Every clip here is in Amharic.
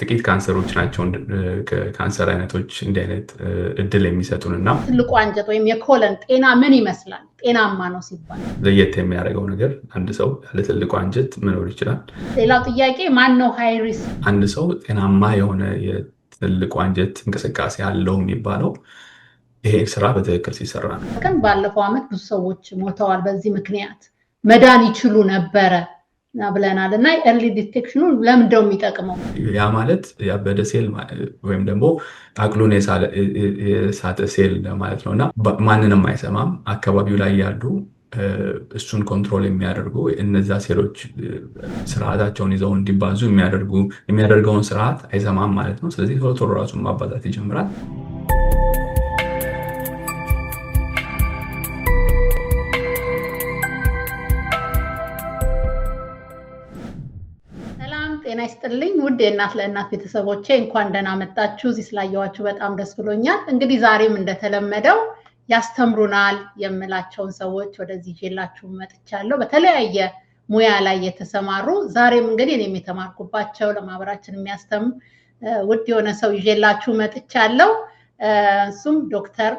ጥቂት ካንሰሮች ናቸው ከካንሰር አይነቶች እንዲህ አይነት እድል የሚሰጡንና ትልቁ አንጀት ወይም የኮለን ጤና ምን ይመስላል? ጤናማ ነው ሲባል ለየት የሚያደርገው ነገር አንድ ሰው ያለ ትልቁ አንጀት መኖር ይችላል። ሌላው ጥያቄ ማን ነው ሃይ ሪስክ? አንድ ሰው ጤናማ የሆነ የትልቁ አንጀት እንቅስቃሴ አለው የሚባለው ይሄ ስራ በትክክል ሲሰራ ነው። ግን ባለፈው ዓመት ብዙ ሰዎች ሞተዋል በዚህ ምክንያት መዳን ይችሉ ነበረ ብለናል እና ኤርሊ ዲቴክሽኑ ለምንድነው የሚጠቅመው? ያ ማለት ያበደ ሴል ወይም ደግሞ አቅሉን የሳተ ሴል ማለት ነውና ማንንም አይሰማም። አካባቢው ላይ ያሉ እሱን ኮንትሮል የሚያደርጉ እነዛ ሴሎች ስርዓታቸውን ይዘው እንዲባዙ የሚያደርገውን ስርዓት አይሰማም ማለት ነው። ስለዚህ ቶሎ ቶሎ ራሱን ማባዛት ይጀምራል። ጤና ይስጥልኝ ውድ የእናት ለእናት ቤተሰቦቼ እንኳን ደህና መጣችሁ። እዚህ ስላየኋችሁ በጣም ደስ ብሎኛል። እንግዲህ ዛሬም እንደተለመደው ያስተምሩናል የምላቸውን ሰዎች ወደዚህ ይዤላችሁ መጥቻለሁ። በተለያየ ሙያ ላይ የተሰማሩ ዛሬም እንግዲህ እኔም የተማርኩባቸው ለማህበራችን የሚያስተምሩ ውድ የሆነ ሰው ይዤላችሁ መጥቻለሁ። እሱም ዶክተር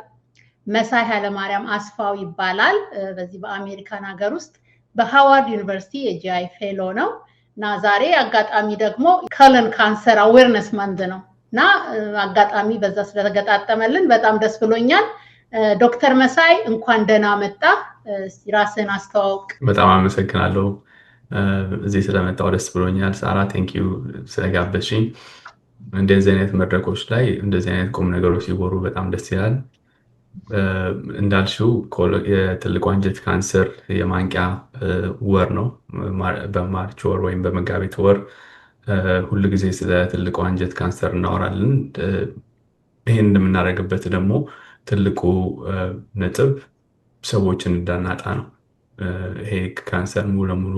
መሳይ ኃይለማርያም አስፋው ይባላል። በዚህ በአሜሪካን ሀገር ውስጥ በሃዋርድ ዩኒቨርሲቲ የጂአይ ፌሎ ነው። እና ዛሬ አጋጣሚ ደግሞ ኮለን ካንሰር አዌርነስ መንዝ ነው እና አጋጣሚ በዛ ስለተገጣጠመልን በጣም ደስ ብሎኛል። ዶክተር መሳይ እንኳን ደህና መጣ። ራስህን አስተዋውቅ። በጣም አመሰግናለሁ እዚህ ስለመጣው ደስ ብሎኛል። ሳራ ቴንኪዩ ስለጋበዝሽኝ። እንደዚህ አይነት መድረኮች ላይ እንደዚህ አይነት ቁም ነገሮች ሲወሩ በጣም ደስ ይላል። እንዳልሽው የትልቁ አንጀት ካንሰር የማንቂያ ወር ነው። በማርች ወር ወይም በመጋቢት ወር ሁሉ ጊዜ ስለ ትልቁ አንጀት ካንሰር እናወራለን። ይሄን እንደምናደርግበት ደግሞ ትልቁ ነጥብ ሰዎችን እንዳናጣ ነው። ይሄ ካንሰር ሙሉ ለሙሉ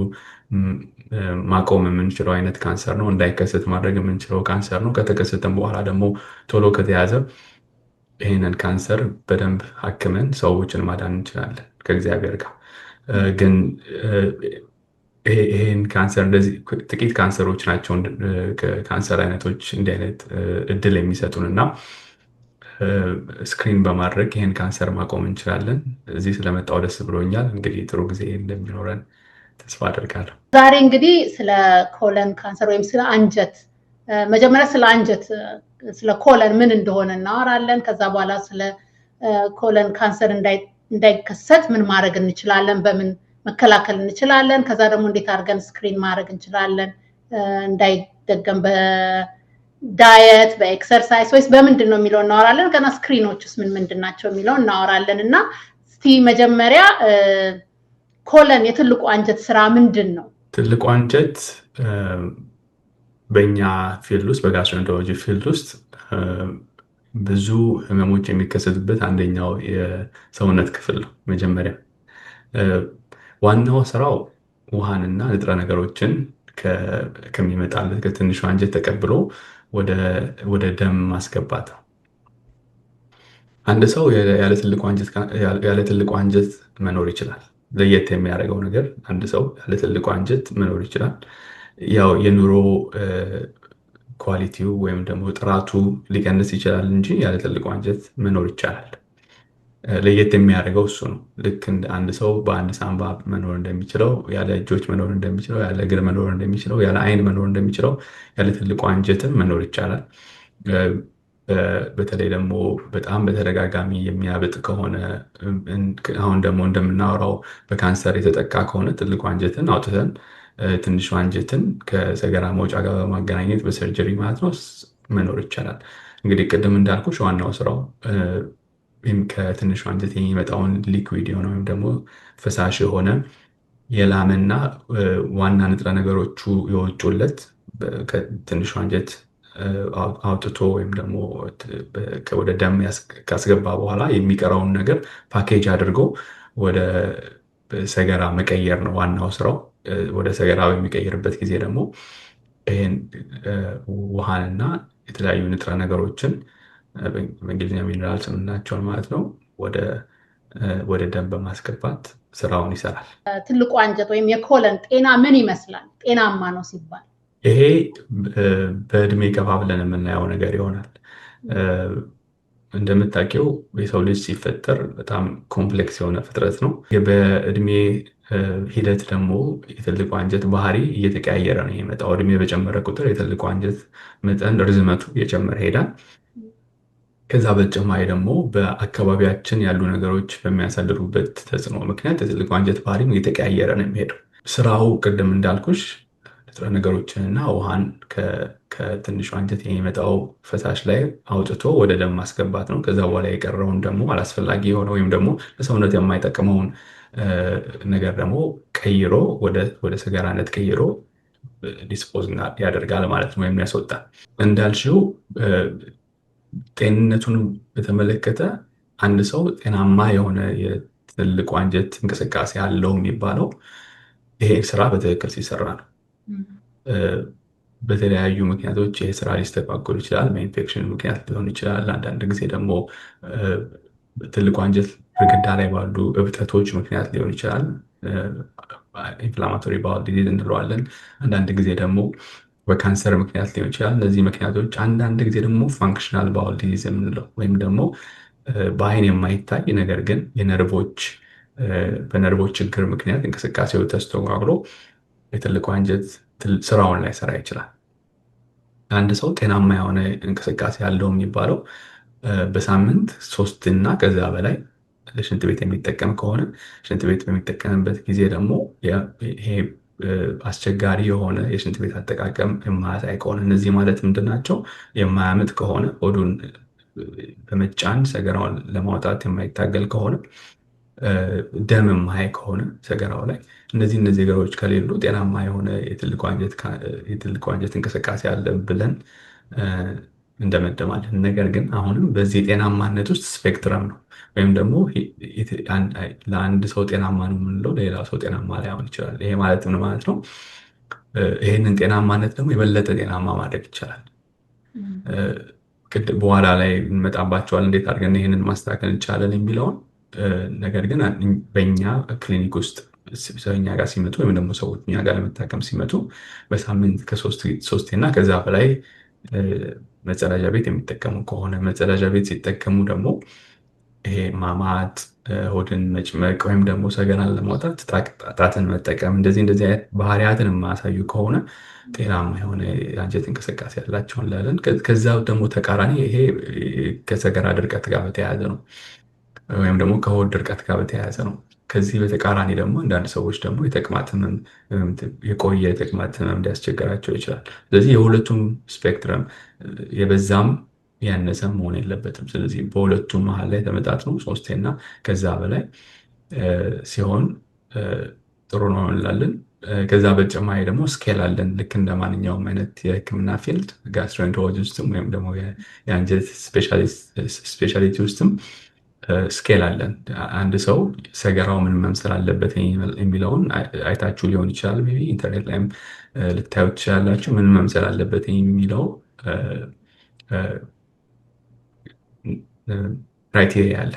ማቆም የምንችለው አይነት ካንሰር ነው። እንዳይከሰት ማድረግ የምንችለው ካንሰር ነው። ከተከሰተም በኋላ ደግሞ ቶሎ ከተያዘ ይሄንን ካንሰር በደንብ ሐክመን ሰዎችን ማዳን እንችላለን ከእግዚአብሔር ጋር። ግን ይሄን ካንሰር እንደዚህ ጥቂት ካንሰሮች ናቸው ከካንሰር አይነቶች እንዲህ አይነት እድል የሚሰጡንና ስክሪን በማድረግ ይሄን ካንሰር ማቆም እንችላለን። እዚህ ስለመጣው ደስ ብሎኛል። እንግዲህ ጥሩ ጊዜ እንደሚኖረን ተስፋ አደርጋለሁ። ዛሬ እንግዲህ ስለ ኮለን ካንሰር ወይም ስለ አንጀት መጀመሪያ ስለ አንጀት ስለ ኮለን ምን እንደሆነ እናወራለን። ከዛ በኋላ ስለ ኮለን ካንሰር እንዳይከሰት ምን ማድረግ እንችላለን፣ በምን መከላከል እንችላለን፣ ከዛ ደግሞ እንዴት አድርገን ስክሪን ማድረግ እንችላለን እንዳይደገም በዳየት በኤክሰርሳይዝ ወይስ በምንድን ነው የሚለው እናወራለን። ከና ስክሪኖችስ ምን ምንድን ናቸው የሚለው እናወራለን። እና እስቲ መጀመሪያ ኮለን የትልቁ አንጀት ስራ ምንድን ነው? ትልቁ አንጀት በእኛ ፊልድ ውስጥ በጋስትሮኢንተሮሎጂ ፊልድ ውስጥ ብዙ ህመሞች የሚከሰቱበት አንደኛው የሰውነት ክፍል ነው። መጀመሪያ ዋናው ስራው ውሃንና ንጥረ ነገሮችን ከሚመጣለት ከትንሹ አንጀት ተቀብሎ ወደ ደም ማስገባት ነው። አንድ ሰው ያለ ትልቁ አንጀት መኖር ይችላል። ለየት የሚያደርገው ነገር አንድ ሰው ያለ ትልቁ አንጀት መኖር ይችላል። ያው የኑሮ ኳሊቲው ወይም ደግሞ ጥራቱ ሊቀንስ ይችላል እንጂ ያለ ትልቁ አንጀት መኖር ይቻላል። ለየት የሚያደርገው እሱ ነው። ልክ እንደ አንድ ሰው በአንድ ሳንባ መኖር እንደሚችለው፣ ያለ እጆች መኖር እንደሚችለው፣ ያለ እግር መኖር እንደሚችለው፣ ያለ አይን መኖር እንደሚችለው ያለ ትልቁ አንጀትም መኖር ይቻላል። በተለይ ደግሞ በጣም በተደጋጋሚ የሚያብጥ ከሆነ አሁን ደግሞ እንደምናወራው በካንሰር የተጠቃ ከሆነ ትልቁ አንጀትን አውጥተን ትንሹ አንጀትን ከሰገራ መውጫ ጋር በማገናኘት በሰርጀሪ ማለት ነው መኖር ይቻላል። እንግዲህ ቅድም እንዳልኩሽ ዋናው ስራው ከትንሹ አንጀት የሚመጣውን ሊኩዊድ የሆነ ወይም ደግሞ ፈሳሽ የሆነ የላምና ዋና ንጥረ ነገሮቹ የወጡለት ከትንሹ አንጀት አውጥቶ ወይም ደግሞ ወደ ደም ካስገባ በኋላ የሚቀረውን ነገር ፓኬጅ አድርጎ ወደ ሰገራ መቀየር ነው ዋናው ስራው። ወደ ሰገራ በሚቀይርበት ጊዜ ደግሞ ይሄን ውሃንና የተለያዩ ንጥረ ነገሮችን በእንግሊዝኛ ሚነራልስ የምንላቸውን ማለት ነው ወደ ደም በማስገባት ስራውን ይሰራል። ትልቁ አንጀት ወይም የኮለን ጤና ምን ይመስላል? ጤናማ ነው ሲባል ይሄ በእድሜ ገፋ ብለን የምናየው ነገር ይሆናል። እንደምታውቂው የሰው ልጅ ሲፈጠር በጣም ኮምፕሌክስ የሆነ ፍጥረት ነው። በእድሜ ሂደት ደግሞ የትልቁ አንጀት ባህሪ እየተቀያየረ ነው የመጣው። እድሜ በጨመረ ቁጥር የትልቁ አንጀት መጠን ርዝመቱ እየጨመረ ሄዳል። ከዛ በተጨማሪ ደግሞ በአካባቢያችን ያሉ ነገሮች በሚያሳድሩበት ተጽዕኖ ምክንያት የትልቁ አንጀት ባህሪም እየተቀያየረ ነው የሚሄደው። ስራው ቅድም እንዳልኩሽ ንጥረ ነገሮችንና ውሃን ከትንሹ አንጀት የሚመጣው ፈሳሽ ላይ አውጥቶ ወደ ደም ማስገባት ነው። ከዛ በኋላ የቀረውን ደግሞ አላስፈላጊ የሆነ ወይም ደግሞ ለሰውነት የማይጠቅመውን ነገር ደግሞ ቀይሮ ወደ ሰገራነት ቀይሮ ዲስፖዝ ያደርጋል ማለት ነው፣ ወይም ያስወጣል። እንዳልሽው ጤንነቱን በተመለከተ አንድ ሰው ጤናማ የሆነ የትልቁ አንጀት እንቅስቃሴ አለው የሚባለው ይሄ ስራ በትክክል ሲሰራ ነው። በተለያዩ ምክንያቶች ይሄ ስራ ሊስተጓጎል ይችላል። በኢንፌክሽን ምክንያት ሊሆን ይችላል። አንዳንድ ጊዜ ደግሞ ትልቁ አንጀት ግድግዳ ላይ ባሉ እብጠቶች ምክንያት ሊሆን ይችላል። ኢንፍላማቶሪ ባውል ዲዚዝ እንለዋለን። አንዳንድ ጊዜ ደግሞ በካንሰር ምክንያት ሊሆን ይችላል። እነዚህ ምክንያቶች አንዳንድ ጊዜ ደግሞ ፋንክሽናል ባውል ዲዚዝ የምንለው ወይም ደግሞ በአይን የማይታይ ነገር ግን በነርቮች ችግር ምክንያት እንቅስቃሴው ተስተጓጉሎ የትልቁ አንጀት ስራውን ላይሰራ ይችላል። አንድ ሰው ጤናማ የሆነ እንቅስቃሴ ያለው የሚባለው በሳምንት 3 እና ከዛ በላይ ሽንት ቤት የሚጠቀም ከሆነ፣ ሽንት ቤት በሚጠቀምበት ጊዜ ደግሞ ይሄ አስቸጋሪ የሆነ የሽንት ቤት አጠቃቀም የማያሳይ ከሆነ፣ እነዚህ ማለት ምንድን ናቸው? የማያምጥ ከሆነ፣ ሆዱን በመጫን ሰገራውን ለማውጣት የማይታገል ከሆነ፣ ደም የማያይ ከሆነ ሰገራው ላይ፣ እነዚህ ነገሮች ከሌሉ ጤናማ የሆነ የትልቁ አንጀት እንቅስቃሴ አለ ብለን እንደመደማለን። ነገር ግን አሁንም በዚህ ጤናማነት ውስጥ ስፔክትረም ነው፣ ወይም ደግሞ ለአንድ ሰው ጤናማ ነው የምንለው ለሌላ ሰው ጤናማ ላይሆን ይችላል። ይሄ ማለት ምን ማለት ነው? ይህንን ጤናማነት ደግሞ የበለጠ ጤናማ ማድረግ ይቻላል። በኋላ ላይ እንመጣባቸዋል፣ እንዴት አድርገን ይህንን ማስተካከል እንችላለን የሚለውን። ነገር ግን በእኛ ክሊኒክ ውስጥ እኛ ጋር ሲመጡ ወይም ደግሞ ሰዎች እኛ ጋር ለመታከም ሲመጡ በሳምንት ከ3 እና ከዛ በላይ መጸዳጃ ቤት የሚጠቀሙ ከሆነ፣ መጸዳጃ ቤት ሲጠቀሙ ደግሞ ይሄ ማማጥ፣ ሆድን መጭመቅ ወይም ደግሞ ሰገራን ለማውጣት ጣትን መጠቀም፣ እንደዚህ አይነት ባህሪያትን የማያሳዩ ከሆነ ጤናማ የሆነ የአንጀት እንቅስቃሴ ያላቸው እንላለን። ከዛ ደግሞ ተቃራኒ ይሄ ከሰገራ ድርቀት ጋር በተያያዘ ነው፣ ወይም ደግሞ ከሆድ ድርቀት ጋር በተያያዘ ነው። ከዚህ በተቃራኒ ደግሞ አንዳንድ ሰዎች ደግሞ የቆየ የተቅማጥ ህመም ሊያስቸግራቸው ይችላል። ስለዚህ የሁለቱም ስፔክትረም የበዛም ያነሰም መሆን የለበትም። ስለዚህ በሁለቱም መሀል ላይ ተመጣጥኖ 3 እና ከዛ በላይ ሲሆን ጥሩ ነው እንላለን። ከዛ በተጨማሪ ደግሞ ስኬል አለን። ልክ እንደ ማንኛውም አይነት የህክምና ፊልድ ጋስትሮኢንተሮሎጂ ውስጥም ወይም ደግሞ የአንጀት ስፔሻሊቲ ውስጥም ስኬል አለን። አንድ ሰው ሰገራው ምን መምሰል አለበት የሚለውን አይታችሁ ሊሆን ይችላል። ሜይ ቢ ኢንተርኔት ላይም ልታዩት ትችላላችሁ። ምን መምሰል አለበት የሚለው ክራይቴሪያ አለ።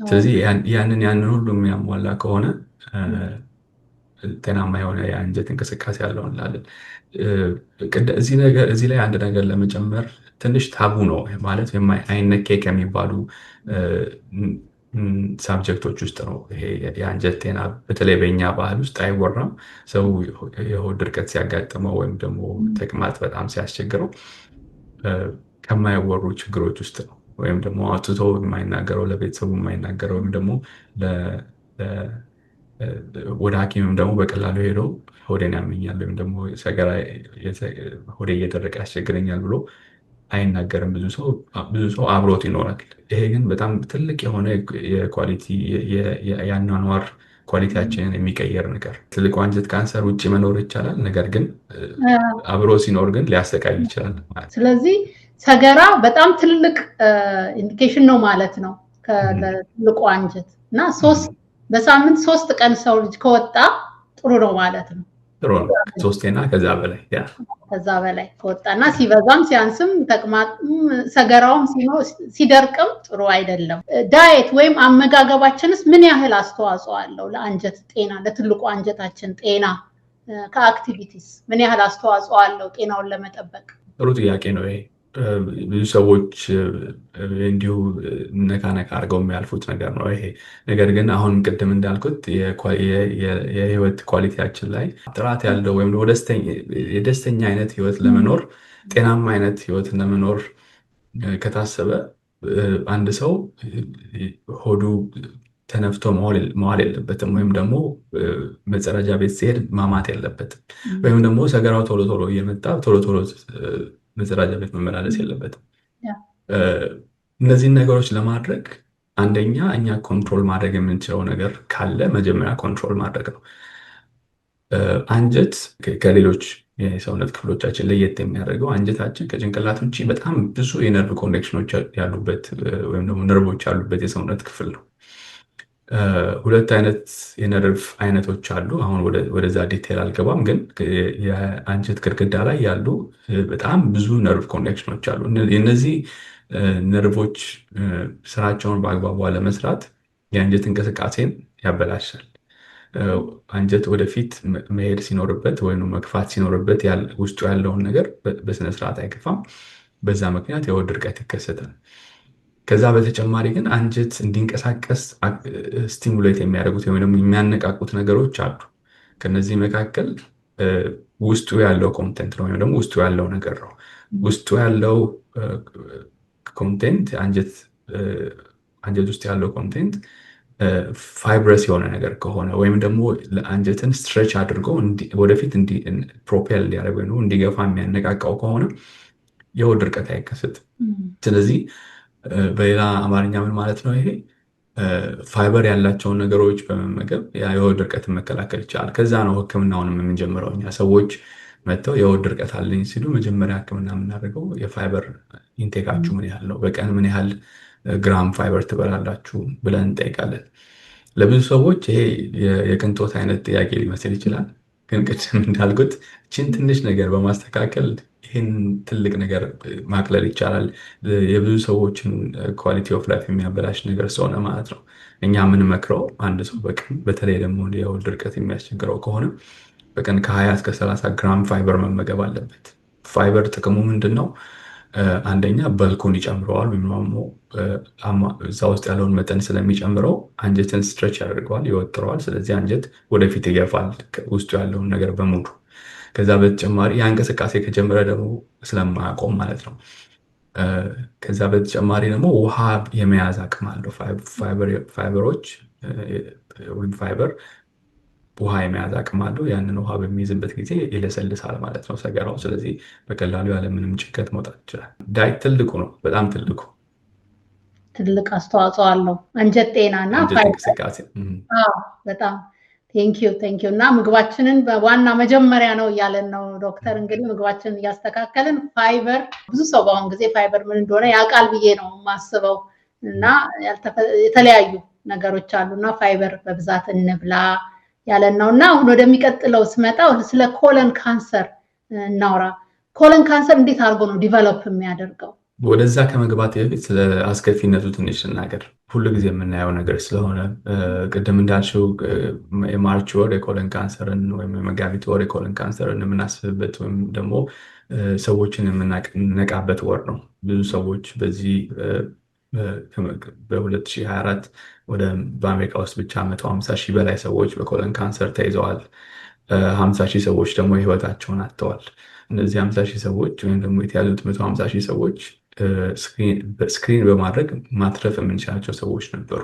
ስለዚህ ያንን ሁሉ የሚያሟላ ከሆነ ጤናማ የሆነ የአንጀት እንቅስቃሴ ያለው እንላለን። እዚህ ላይ አንድ ነገር ለመጨመር ትንሽ ታቡ ነው ማለት አይነኬ ከሚባሉ ሳብጀክቶች ውስጥ ነው። ይሄ የአንጀት ጤና በተለይ በእኛ ባህል ውስጥ አይወራም። ሰው የሆድ ድርቀት ሲያጋጥመው ወይም ደግሞ ተቅማጥ በጣም ሲያስቸግረው ከማይወሩ ችግሮች ውስጥ ነው። ወይም ደግሞ አውጥቶ የማይናገረው፣ ለቤተሰቡ የማይናገረው፣ ወይም ደግሞ ወደ ሐኪምም ደግሞ በቀላሉ ሄዶ ሆዴን ያመኛል ወይም ደግሞ ሆዴ እየደረቀ ያስቸግረኛል ብሎ አይናገርም። ብዙ ሰው አብሮት ይኖራል። ይሄ ግን በጣም ትልቅ የሆነ የኳሊቲ የአኗኗር ኳሊቲያችንን የሚቀየር ነገር። ትልቁ አንጀት ካንሰር ውጭ መኖር ይቻላል፣ ነገር ግን አብሮ ሲኖር ግን ሊያሰቃይ ይችላል። ስለዚህ ሰገራ በጣም ትልቅ ኢንዲኬሽን ነው ማለት ነው ከትልቁ አንጀት እና በሳምንት 3 ቀን ሰው ልጅ ከወጣ ጥሩ ነው ማለት ነው። ጥሩ ነው 3 እና ከዛ በላይ ከወጣና ሲበዛም ሲያንስም ተቅማጥም ሰገራውም ሲደርቅም ጥሩ አይደለም። ዳየት ወይም አመጋገባችንስ ምን ያህል አስተዋጽኦ አለው ለአንጀት ጤና፣ ለትልቁ አንጀታችን ጤና ከአክቲቪቲስ ምን ያህል አስተዋጽኦ አለው ጤናውን ለመጠበቅ? ጥሩ ጥያቄ ነው ይሄ። ብዙ ሰዎች እንዲሁ ነካ ነካ አድርገው የሚያልፉት ነገር ነው ይሄ ነገር። ግን አሁን ቅድም እንዳልኩት የህይወት ኳሊቲያችን ላይ ጥራት ያለው ወይም የደስተኛ አይነት ህይወት ለመኖር ጤናማ አይነት ህይወት ለመኖር ከታሰበ አንድ ሰው ሆዱ ተነፍቶ መዋል የለበትም፣ ወይም ደግሞ መጸዳጃ ቤት ሲሄድ ማማት የለበትም፣ ወይም ደግሞ ሰገራው ቶሎ ቶሎ እየመጣ ቶሎ ቶሎ መጸዳጃ ቤት መመላለስ የለበትም። እነዚህን ነገሮች ለማድረግ አንደኛ እኛ ኮንትሮል ማድረግ የምንችለው ነገር ካለ መጀመሪያ ኮንትሮል ማድረግ ነው። አንጀት ከሌሎች የሰውነት ክፍሎቻችን ለየት የሚያደርገው አንጀታችን ከጭንቅላት ውጭ በጣም ብዙ የነርቭ ኮኔክሽኖች ያሉበት ወይም ደግሞ ነርቮች ያሉበት የሰውነት ክፍል ነው። ሁለት አይነት የነርቭ አይነቶች አሉ። አሁን ወደዛ ዲቴል አልገባም፣ ግን የአንጀት ግድግዳ ላይ ያሉ በጣም ብዙ ነርቭ ኮኔክሽኖች አሉ። የነዚህ ነርቮች ስራቸውን በአግባቡ ለመስራት የአንጀት እንቅስቃሴን ያበላሻል። አንጀት ወደፊት መሄድ ሲኖርበት ወይም መግፋት ሲኖርበት ውስጡ ያለውን ነገር በስነስርዓት አይገፋም። በዛ ምክንያት የሆድ ድርቀት ይከሰታል። ከዛ በተጨማሪ ግን አንጀት እንዲንቀሳቀስ ስቲሙሌት የሚያደርጉት ወይም ደግሞ የሚያነቃቁት ነገሮች አሉ። ከነዚህ መካከል ውስጡ ያለው ኮንቴንት ነው ወይም ደግሞ ውስጡ ያለው ነገር ነው። ውስጡ ያለው ኮንቴንት አንጀት ውስጥ ያለው ኮንቴንት ፋይብረስ የሆነ ነገር ከሆነ ወይም ደግሞ አንጀትን ስትሬች አድርጎ ወደፊት ፕሮፔል እንዲያደርግ ወይም እንዲገፋ የሚያነቃቃው ከሆነ የሆድ ድርቀት አይከሰትም። ስለዚህ በሌላ አማርኛ ምን ማለት ነው ይሄ? ፋይበር ያላቸውን ነገሮች በመመገብ የሆድ ድርቀትን መከላከል ይቻላል። ከዛ ነው ሕክምናውንም የምንጀምረው። እኛ ሰዎች መጥተው የሆድ ድርቀት አለኝ ሲሉ መጀመሪያ ሕክምና የምናደርገው የፋይበር ኢንቴካችሁ ምን ያህል ነው፣ በቀን ምን ያህል ግራም ፋይበር ትበላላችሁ ብለን እንጠይቃለን። ለብዙ ሰዎች ይሄ የቅንጦት አይነት ጥያቄ ሊመስል ይችላል። ግን ቅድም እንዳልኩት ችን ትንሽ ነገር በማስተካከል ይህን ትልቅ ነገር ማቅለል ይቻላል። የብዙ ሰዎችን ኳሊቲ ኦፍ ላይፍ የሚያበላሽ ነገር ስለሆነ ማለት ነው። እኛ የምንመክረው አንድ ሰው በቀን በተለይ ደግሞ የሆድ ድርቀት የሚያስቸግረው ከሆነ በቀን ከ20 እስከ 30 ግራም ፋይበር መመገብ አለበት። ፋይበር ጥቅሙ ምንድን ነው? አንደኛ በልኩን ይጨምረዋል፣ ወይም ደግሞ እዛ ውስጥ ያለውን መጠን ስለሚጨምረው አንጀትን ስትሬች ያደርገዋል፣ ይወጥረዋል። ስለዚህ አንጀት ወደፊት ይገፋል ውስጡ ያለውን ነገር በሙሉ። ከዛ በተጨማሪ ያ እንቅስቃሴ ከጀመረ ደግሞ ስለማያቆም ማለት ነው። ከዛ በተጨማሪ ደግሞ ውሃ የመያዝ አቅም አለው። ፋይበሮች ወይም ፋይበር ውሃ የመያዝ አቅም አለው። ያንን ውሃ በሚይዝበት ጊዜ ይለሰልሳል ማለት ነው ሰገራው። ስለዚህ በቀላሉ ያለምንም ጭንቀት መውጣት ይችላል። ዳይት ትልቁ ነው፣ በጣም ትልቅ አስተዋጽኦ አለው አንጀት ጤና እና እንቅስቃሴ። በጣም ቴንኪዩ እና ምግባችንን በዋና መጀመሪያ ነው እያለን ነው ዶክተር። እንግዲህ ምግባችንን እያስተካከልን ፋይበር፣ ብዙ ሰው በአሁን ጊዜ ፋይበር ምን እንደሆነ ያውቃል ብዬ ነው የማስበው። እና የተለያዩ ነገሮች አሉ እና ፋይበር በብዛት እንብላ ያለን ነው። እና አሁን ወደሚቀጥለው ስመጣ ስለ ኮለን ካንሰር እናውራ። ኮለን ካንሰር እንዴት አድርጎ ነው ዲቨሎፕ የሚያደርገው? ወደዛ ከመግባት በፊት ስለ አስከፊነቱ ትንሽ ልናገር። ሁሉ ጊዜ የምናየው ነገር ስለሆነ ቅድም እንዳልሽው የማርች ወር የኮለን ካንሰርን ወይም የመጋቢት ወር የኮለን ካንሰርን የምናስብበት ወይም ደግሞ ሰዎችን የምናነቃበት ወር ነው። ብዙ ሰዎች በዚህ በ2024 በአሜሪካ ውስጥ ብቻ 150 ሺህ በላይ ሰዎች በኮለን ካንሰር ተይዘዋል። 50 ሺህ ሰዎች ደግሞ ህይወታቸውን አጥተዋል። እነዚህ 50 ሺህ ሰዎች ወይም ደግሞ የተያዙት 150 ሺህ ሰዎች ስክሪን በማድረግ ማትረፍ የምንችላቸው ሰዎች ነበሩ።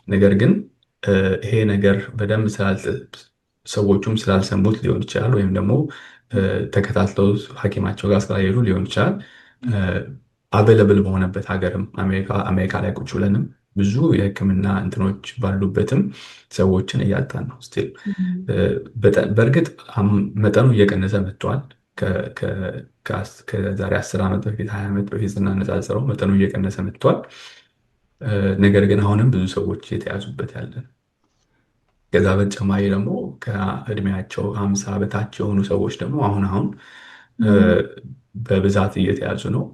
ነገር ግን ይሄ ነገር በደንብ ሰዎቹም ስላልሰሙት ሊሆን ይችላል፣ ወይም ደግሞ ተከታትለው ሐኪማቸው ጋር ስላልሄዱ ሊሆን ይችላል። አቬለብል በሆነበት ሀገርም አሜሪካ ላይ ቁጭ ብለንም ብዙ የህክምና እንትኖች ባሉበትም ሰዎችን እያጣን ነው ስቲል። በእርግጥ መጠኑ እየቀነሰ መጥቷል። ከዛሬ 10 ዓመት በፊት 20 ዓመት በፊት ስናነጻጽረው መጠኑ እየቀነሰ መጥቷል። ነገር ግን አሁንም ብዙ ሰዎች የተያዙበት ያለን። ከዛ በተጨማሪ ደግሞ ከእድሜያቸው 50 በታች የሆኑ ሰዎች ደግሞ አሁን በብዛት እየተያዙ ነው።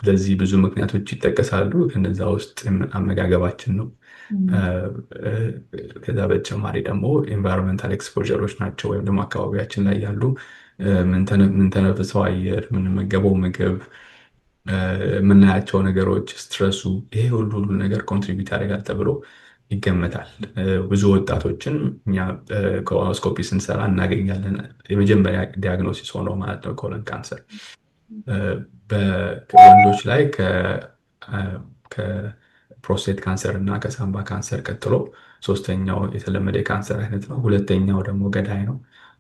ለዚህ ብዙ ምክንያቶች ይጠቀሳሉ። ከነዛ ውስጥ አመጋገባችን ነው። ከዛ በተጨማሪ ደግሞ ኤንቫይሮንመንታል ኤክስፖዠሮች ናቸው፣ ወይም ደግሞ አካባቢያችን ላይ ያሉ ምንተነፍሰው አየር፣ የምንመገበው ምግብ፣ የምናያቸው ነገሮች፣ ስትረሱ፣ ይሄ ሁሉ ነገር ኮንትሪቢዩት ያደርጋል ተብሎ ይገመታል። ብዙ ወጣቶችን እኛ ኮሎኖስኮፒ ስንሰራ እናገኛለን። የመጀመሪያ ዲያግኖሲስ ሆነው ማለት ነው ኮለን ካንሰር። በወንዶች ላይ ከፕሮስቴት ካንሰር እና ከሳምባ ካንሰር ቀጥሎ ሶስተኛው የተለመደ የካንሰር አይነት ነው። ሁለተኛው ደግሞ ገዳይ ነው።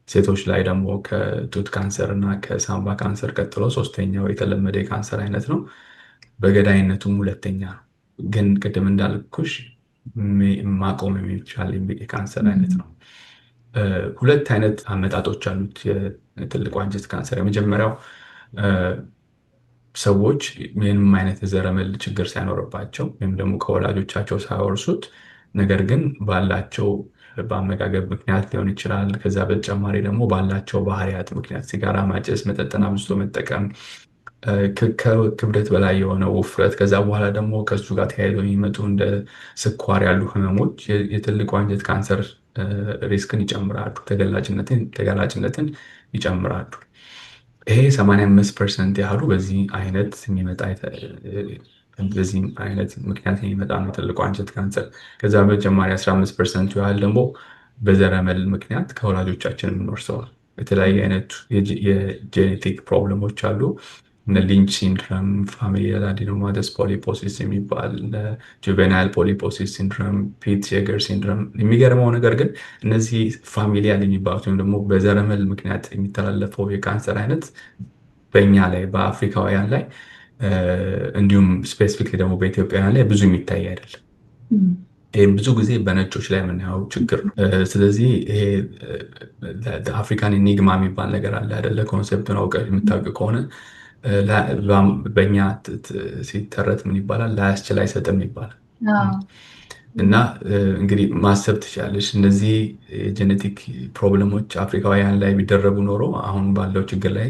ሴቶች ላይ ደግሞ ከጡት ካንሰር እና ከሳምባ ካንሰር ቀጥሎ ሶስተኛው የተለመደ የካንሰር አይነት ነው። በገዳይነቱም ሁለተኛ ነው። ግን ቅድም እንዳልኩሽ ማቆም የሚቻል የካንሰር አይነት ነው። ሁለት አይነት አመጣጦች አሉት የትልቁ አንጀት ካንሰር። የመጀመሪያው ሰዎች ምንም አይነት የዘረመል ችግር ሳይኖርባቸው ወይም ደግሞ ከወላጆቻቸው ሳይወርሱት፣ ነገር ግን ባላቸው በአመጋገብ ምክንያት ሊሆን ይችላል። ከዛ በተጨማሪ ደግሞ ባላቸው ባህሪያት ምክንያት ሲጋራ ማጨስ፣ መጠጥን አብዝቶ መጠቀም፣ ከክብደት በላይ የሆነ ውፍረት፣ ከዛ በኋላ ደግሞ ከሱ ጋር ተያይዘው የሚመጡ እንደ ስኳር ያሉ ህመሞች የትልቁ አንጀት ካንሰር ሪስክን ይጨምራሉ፣ ተጋላጭነትን ይጨምራሉ። ይሄ 85% ያህሉ በዚህ አይነት ምክንያት የሚመጣ ነው የትልቁ አንጀት ካንሰር። ከዛ በተጨማሪ 15% ያህል ደግሞ በዘረመል ምክንያት ከወላጆቻችን የምንወርሰዋል። የተለያየ አይነት የጄኔቲክ ፕሮብለሞች አሉ። ሊንች ሲንድረም፣ ፋሚሊያል አዲኖማተስ ፖሊፖሲስ የሚባል፣ ጁቬናይል ፖሊፖሲስ ሲንድረም፣ ፒት ሴገር ሲንድረም። የሚገርመው ነገር ግን እነዚህ ፋሚሊያል የሚባሉት ወይም ደግሞ በዘረመል ምክንያት የሚተላለፈው የካንሰር አይነት በእኛ ላይ በአፍሪካውያን ላይ እንዲሁም ስፔሲፊክ ደግሞ በኢትዮጵያውያን ላይ ብዙ የሚታይ አይደለም። ይህም ብዙ ጊዜ በነጮች ላይ የምናየው ችግር ነው። ስለዚህ ይሄ አፍሪካን ኢኒግማ የሚባል ነገር አለ አይደለ? ኮንሴፕቱን አውቀህ የምታውቅ ከሆነ በእኛ ሲተረት ምን ይባላል? ላያስችል አይሰጥም ይባላል። እና እንግዲህ ማሰብ ትችላለች፣ እነዚህ የጄኔቲክ ፕሮብለሞች አፍሪካውያን ላይ ቢደረጉ ኖሮ አሁን ባለው ችግር ላይ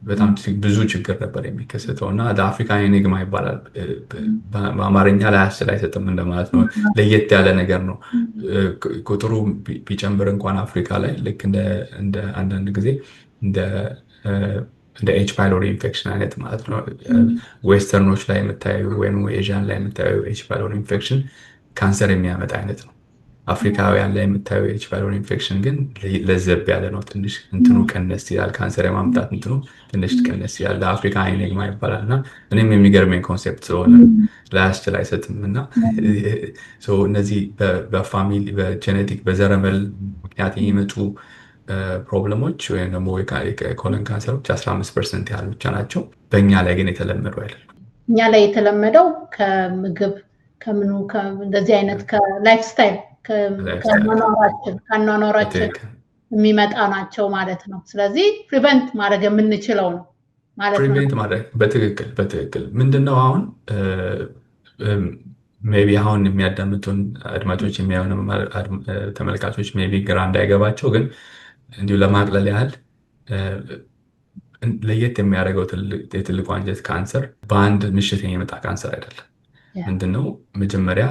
በጣም ብዙ ችግር ነበር የሚከሰተው። እና አፍሪካን ኢኒግማ ይባላል። በአማርኛ ላያስችል አይሰጥም እንደማለት ነው። ለየት ያለ ነገር ነው። ቁጥሩ ቢጨምር እንኳን አፍሪካ ላይ ልክ እንደ አንዳንድ ጊዜ እንደ ኤች ፓይሎሪ ኢንፌክሽን አይነት ማለት ነው። ዌስተርኖች ላይ የምታዩ ወይም ኤዥያን ላይ የምታዩ ኤች ፓይሎሪ ኢንፌክሽን ካንሰር የሚያመጣ አይነት ነው። አፍሪካውያን ላይ የምታዩ ኤች ፓይሎሪ ኢንፌክሽን ግን ለዘብ ያለ ነው። ትንሽ እንትኑ ቀነስ ይላል። ካንሰር የማምጣት እንትኑ ትንሽ ቀነስ ይላል። ለአፍሪካ ኢኒግማ ይባላል። እና እኔም የሚገርመኝ ኮንሴፕት ስለሆነ ላያስችል አይሰጥም። እና እነዚህ በፋሚሊ በጄኔቲክ በዘረመል ምክንያት የሚመጡ ፕሮብለሞች ወይም ደግሞ የኮለን ካንሰሮች 15% ያህል ብቻ ናቸው። በእኛ ላይ ግን የተለመዱ አይደለም። እኛ ላይ የተለመደው ከምግብ ከምኑ እንደዚህ አይነት ከላይፍ ስታይል ከአኗኗራችን የሚመጣ ናቸው ማለት ነው። ስለዚህ ፕሪቨንት ማድረግ የምንችለው ነው ማለት ነው። ፕሪቨንት ማድረግ በትክክል ምንድነው? አሁን ሜቢ አሁን የሚያዳምጡን አድማጮች የሚያዩን ተመልካቾች ሜቢ ግራ እንዳይገባቸው ግን እንዲሁ ለማቅለል ያህል ለየት የሚያደርገው የትልቁ አንጀት ካንሰር በአንድ ምሽት የሚመጣ ካንሰር አይደለም። ምንድነው? መጀመሪያ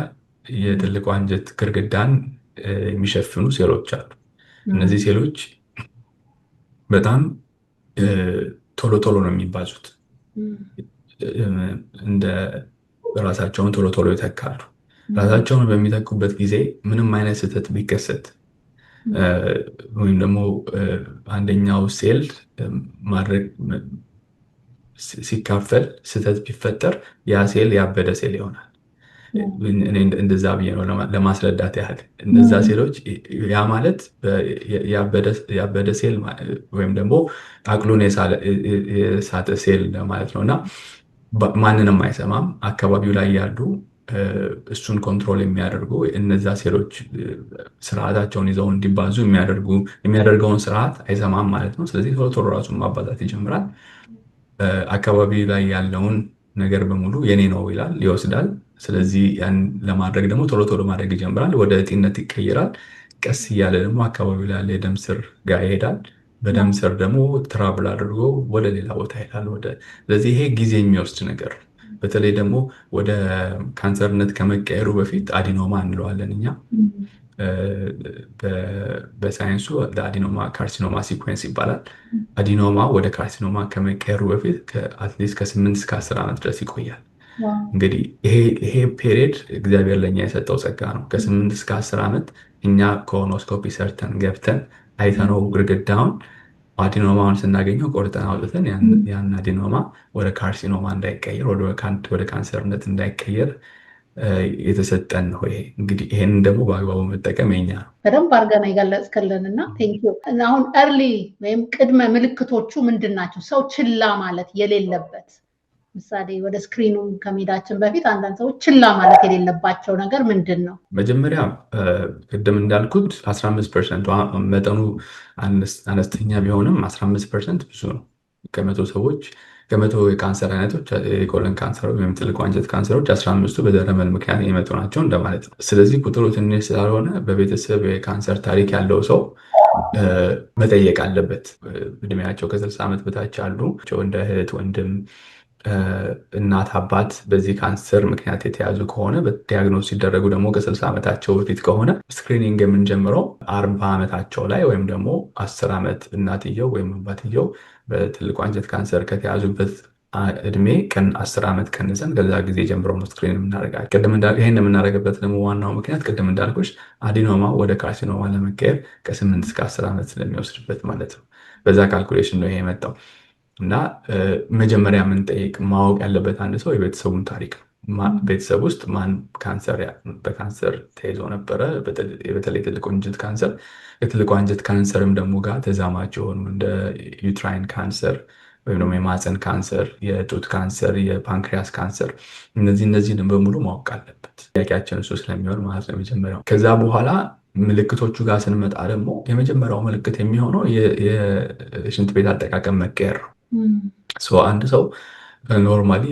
የትልቁ አንጀት ግድግዳን የሚሸፍኑ ሴሎች አሉ። እነዚህ ሴሎች በጣም ቶሎ ቶሎ ነው የሚባዙት። እንደ ራሳቸውን ቶሎ ቶሎ ይተካሉ። ራሳቸውን በሚተኩበት ጊዜ ምንም አይነት ስህተት ቢከሰት ወይም ደግሞ አንደኛው ሴል ማድረግ ሲካፈል ስህተት ቢፈጠር ያ ሴል ያበደ ሴል ይሆናል። እንደዛ ብዬ ነው ለማስረዳት ያህል። እነዛ ሴሎች ያ ማለት ያበደ ሴል ወይም ደግሞ አቅሉን የሳተ ሴል ማለት ነው። እና ማንንም አይሰማም። አካባቢው ላይ ያሉ እሱን ኮንትሮል የሚያደርጉ እነዛ ሴሎች ስርዓታቸውን ይዘው እንዲባዙ የሚያደርገውን ስርዓት አይሰማም ማለት ነው። ስለዚህ ቶሎ ቶሎ ራሱን ማባዛት ይጀምራል። አካባቢ ላይ ያለውን ነገር በሙሉ የኔ ነው ይላል፣ ይወስዳል። ስለዚህ ያን ለማድረግ ደግሞ ቶሎ ቶሎ ማድረግ ይጀምራል። ወደ እጢነት ይቀይራል። ቀስ እያለ ደግሞ አካባቢ ላይ ያለ የደም ስር ጋር ይሄዳል። በደም ስር ደግሞ ትራብል አድርጎ ወደ ሌላ ቦታ ይሄዳል። ስለዚህ ይሄ ጊዜ የሚወስድ ነገር በተለይ ደግሞ ወደ ካንሰርነት ከመቀየሩ በፊት አዲኖማ እንለዋለን እኛ። በሳይንሱ አዲኖማ ካርሲኖማ ሲኩዌንስ ይባላል። አዲኖማ ወደ ካርሲኖማ ከመቀየሩ በፊት አትሊስት ከ8 እስከ 10 ዓመት ድረስ ይቆያል። እንግዲህ ይሄ ፔሪድ እግዚአብሔር ለእኛ የሰጠው ጸጋ ነው። ከ8 እስከ 10 ዓመት እኛ ኮሎኖስኮፒ ሰርተን ገብተን አይተነው ግድግዳውን አዲኖማውን ስናገኘው ቆርጠን አውጥተን ያን አዲኖማ ወደ ካርሲኖማ እንዳይቀየር ወደ ካንሰርነት እንዳይቀየር የተሰጠን ነው። ይሄ እንግዲህ ይሄንን ደግሞ በአግባቡ መጠቀም የኛ ነው። በደንብ አድርገን የገለጽክልን እና ቴንኪው። አሁን እርሊ ወይም ቅድመ ምልክቶቹ ምንድን ናቸው? ሰው ችላ ማለት የሌለበት ምሳሌ ወደ ስክሪኑ ከመሄዳችን በፊት አንዳንድ ሰዎች ችላ ማለት የሌለባቸው ነገር ምንድን ነው? መጀመሪያ ቅድም እንዳልኩት 15% መጠኑ አነስተኛ ቢሆንም 15% ብዙ ነው። ከመቶ የካንሰር አይነቶች የኮለን ካንሰር ወይም ትልቁ አንጀት ካንሰሮች 15ቱ በዘረመል ምክንያት የመጡ ናቸው እንደማለት ነው። ስለዚህ ቁጥሩ ትንሽ ስላልሆነ በቤተሰብ የካንሰር ታሪክ ያለው ሰው መጠየቅ አለበት። እድሜያቸው ከ60 ዓመት በታች ያሉ እንደ እህት፣ ወንድም፣ እናት፣ አባት በዚህ ካንሰር ምክንያት የተያዙ ከሆነ ዲያግኖስ ሲደረጉ ደግሞ ከ60 ዓመታቸው በፊት ከሆነ ስክሪኒንግ የምንጀምረው 40 ዓመታቸው ላይ ወይም ደግሞ 10 ዓመት እናትየው ወይም አባትየው በትልቁ አንጀት ካንሰር ከተያዙበት እድሜ 10 ዓመት ቀንሰን ከዛ ጊዜ ጀምሮ ነው ስክሪን የምናደርጋቸው። ይህን የምናደርግበት ደግሞ ዋናው ምክንያት ቅድም እንዳልኩሽ አዲኖማ ወደ ካርሲኖማ ለመቀየር ከ8 እስከ 10 ዓመት ስለሚወስድበት ማለት ነው። በዛ ካልኩሌሽን ነው ይሄ የመጣው እና መጀመሪያ የምንጠይቅ ማወቅ ያለበት አንድ ሰው የቤተሰቡን ታሪክ ነው። ቤተሰብ ውስጥ ማን በካንሰር ተይዞ ነበረ፣ በተለይ ትልቁ አንጀት ካንሰር። የትልቁ አንጀት ካንሰርም ደግሞ ጋር ተዛማች የሆኑ እንደ ዩትራይን ካንሰር ወይም ደግሞ የማፀን ካንሰር፣ የጡት ካንሰር፣ የፓንክሪያስ ካንሰር እነዚህን በሙሉ ማወቅ አለበት። ጥያቄያችን እሱ ስለሚሆን ማለት ነው የመጀመሪያው። ከዛ በኋላ ምልክቶቹ ጋር ስንመጣ ደግሞ የመጀመሪያው ምልክት የሚሆነው የሽንት ቤት አጠቃቀም መቀየር ነው። አንድ ሰው ኖርማሊ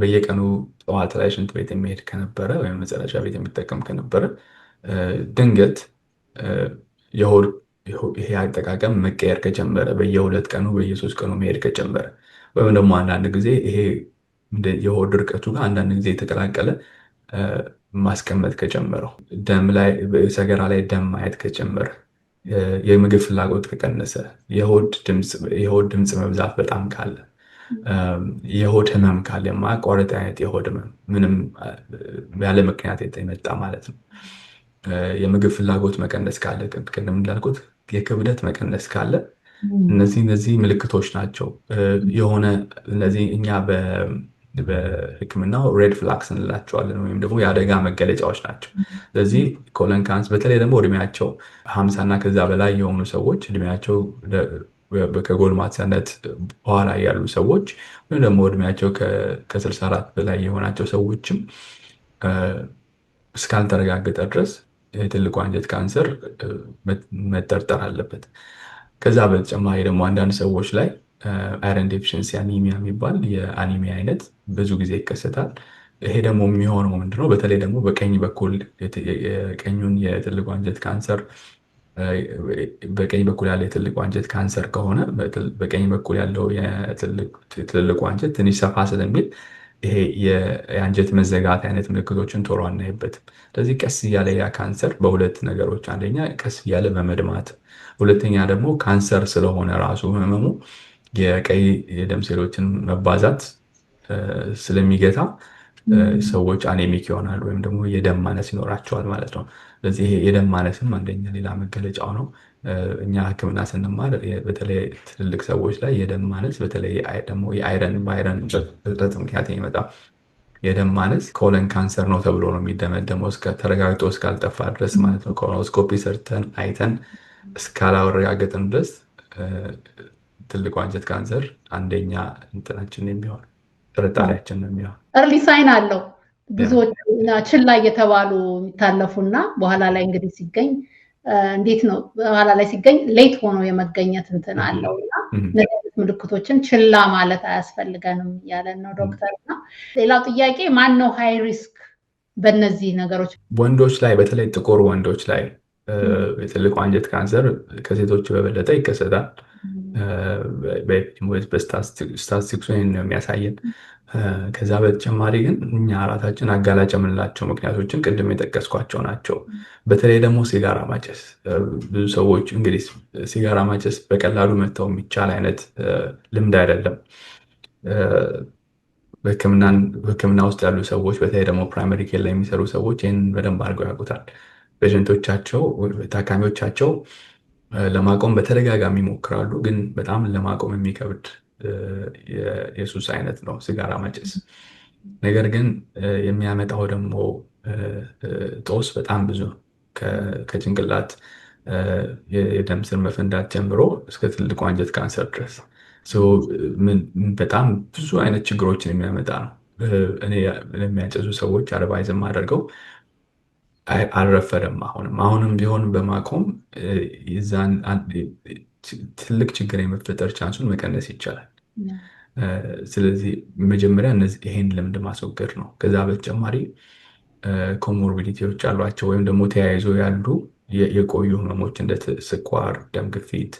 በየቀኑ ጠዋት ላይ ሽንት ቤት የሚሄድ ከነበረ ወይም መጸዳጃ ቤት የሚጠቀም ከነበረ ድንገት ይሄ አጠቃቀም መቀየር ከጀመረ በየ2 ቀኑ በየ3 ቀኑ መሄድ ከጀመረ ወይም ደግሞ አንዳንድ ጊዜ ይሄ የሆድ ድርቀቱ ጋር አንዳንድ ጊዜ የተቀላቀለ ማስቀመጥ ከጀመረው፣ ሰገራ ላይ ደም ማየት ከጀመረ፣ የምግብ ፍላጎት ከቀነሰ፣ የሆድ ድምፅ መብዛት በጣም ካለ፣ የሆድ ህመም ካለ፣ የማያቋርጥ አይነት የሆድ ህመም ምንም ያለ ምክንያት የመጣ ማለት ነው። የምግብ ፍላጎት መቀነስ ካለ፣ ቅድም እንዳልኩት የክብደት መቀነስ ካለ፣ እነዚህ ምልክቶች ናቸው። እነዚህ እኛ በሕክምናው ሬድ ፍላክስ እንላቸዋለን ወይም ደግሞ የአደጋ መገለጫዎች ናቸው። ስለዚህ ኮለን ካንሰር በተለይ ደግሞ እድሜያቸው 50 እና ከዛ በላይ የሆኑ ሰዎች እድሜያቸው ከጎልማሳነት በኋላ ያሉ ሰዎች ወይም ደግሞ እድሜያቸው ከ64 በላይ የሆናቸው ሰዎችም እስካልተረጋገጠ ድረስ የትልቁ አንጀት ካንሰር መጠርጠር አለበት። ከዛ በተጨማሪ ደግሞ አንዳንድ ሰዎች ላይ አይረን ዴፊሽንሲ አኒሚያ የሚባል የአኒሚያ አይነት ብዙ ጊዜ ይከሰታል። ይሄ ደግሞ የሚሆነው ምንድነው? በተለይ ደግሞ በቀኝ በኩል የቀኙን የትልቁ አንጀት ካንሰር በቀኝ በኩል ያለው የትልቁ አንጀት ካንሰር ከሆነ በቀኝ በኩል ያለው የትልቁ አንጀት ትንሽ ሰፋ ስለሚል ይሄ የአንጀት መዘጋት አይነት ምልክቶችን ቶሎ አናይበትም። ስለዚህ ቀስ እያለ ያ ካንሰር በሁለት ነገሮች፣ አንደኛ ቀስ እያለ በመድማት፣ ሁለተኛ ደግሞ ካንሰር ስለሆነ ራሱ ህመሙ የቀይ የደም ሴሎችን መባዛት ስለሚገታ ሰዎች አኔሚክ ይሆናሉ ወይም ደግሞ የደም ማነስ ይኖራቸዋል ማለት ነው። ስለዚህ የደም ማነስም አንደኛ ሌላ መገለጫው ነው። እኛ ሕክምና ስንማር በተለይ ትልልቅ ሰዎች ላይ የደም ማነስ በተለይ ደግሞ በአይረን እጥረት ምክንያት የሚመጣ የደም ማነስ ኮለን ካንሰር ነው ተብሎ ነው የሚደመደመው ተረጋግጦ እስካልጠፋ ድረስ ማለት ነው። ኮሎኖስኮፒ ሰርተን አይተን እስካላረጋገጥን ድረስ ትልቁ አንጀት ካንሰር አንደኛ እንትናችን የሚሆን ጥርጣሬያችን ነው የሚሆን። እርሊ ሳይን አለው። ብዙዎች ችላ እየተባሉ የሚታለፉና በኋላ ላይ እንግዲህ ሲገኝ እንዴት ነው በኋላ ላይ ሲገኝ ሌት ሆኖ የመገኘት እንትን አለው እና እነዚህ ምልክቶችን ችላ ማለት አያስፈልገንም ያለን ነው ዶክተርና። ሌላው ጥያቄ ማን ነው ሃይ ሪስክ በእነዚህ ነገሮች? ወንዶች ላይ በተለይ ጥቁር ወንዶች ላይ የትልቁ አንጀት ካንሰር ከሴቶች በበለጠ ይከሰታል። በስታቲስቲክሱ ነው የሚያሳየን። ከዛ በተጨማሪ ግን እኛ ራሳችን አጋላጭ የምንላቸው ምክንያቶችን ቅድም የጠቀስኳቸው ናቸው። በተለይ ደግሞ ሲጋራ ማጨስ። ብዙ ሰዎች እንግዲህ ሲጋራ ማጨስ በቀላሉ መተው የሚቻል አይነት ልምድ አይደለም። በሕክምና ውስጥ ያሉ ሰዎች በተለይ ደግሞ ፕራይመሪ ኬር ላይ የሚሰሩ ሰዎች ይህንን በደንብ አድርገው ያውቁታል። ፔሸንቶቻቸው፣ ታካሚዎቻቸው ለማቆም በተደጋጋሚ ይሞክራሉ፣ ግን በጣም ለማቆም የሚከብድ የሱስ አይነት ነው ሲጋራ ማጨስ። ነገር ግን የሚያመጣው ደግሞ ጦስ በጣም ብዙ ነው። ከጭንቅላት የደም ስር መፈንዳት ጀምሮ እስከ ትልቁ አንጀት ካንሰር ድረስ በጣም ብዙ አይነት ችግሮችን የሚያመጣ ነው። እኔ የሚያጨሱ ሰዎች አድቫይዝ የማደርገው አልረፈደም፣ አሁንም ቢሆን በማቆም ትልቅ ችግር የመፈጠር ቻንሱን መቀነስ ይቻላል። ስለዚህ መጀመሪያ ይሄን ልምድ ማስወገድ ነው። ከዛ በተጨማሪ ኮሞርቢዲቲዎች አሏቸው ወይም ደግሞ ተያይዞ ያሉ የቆዩ ህመሞች እንደ ስኳር፣ ደም ግፊት፣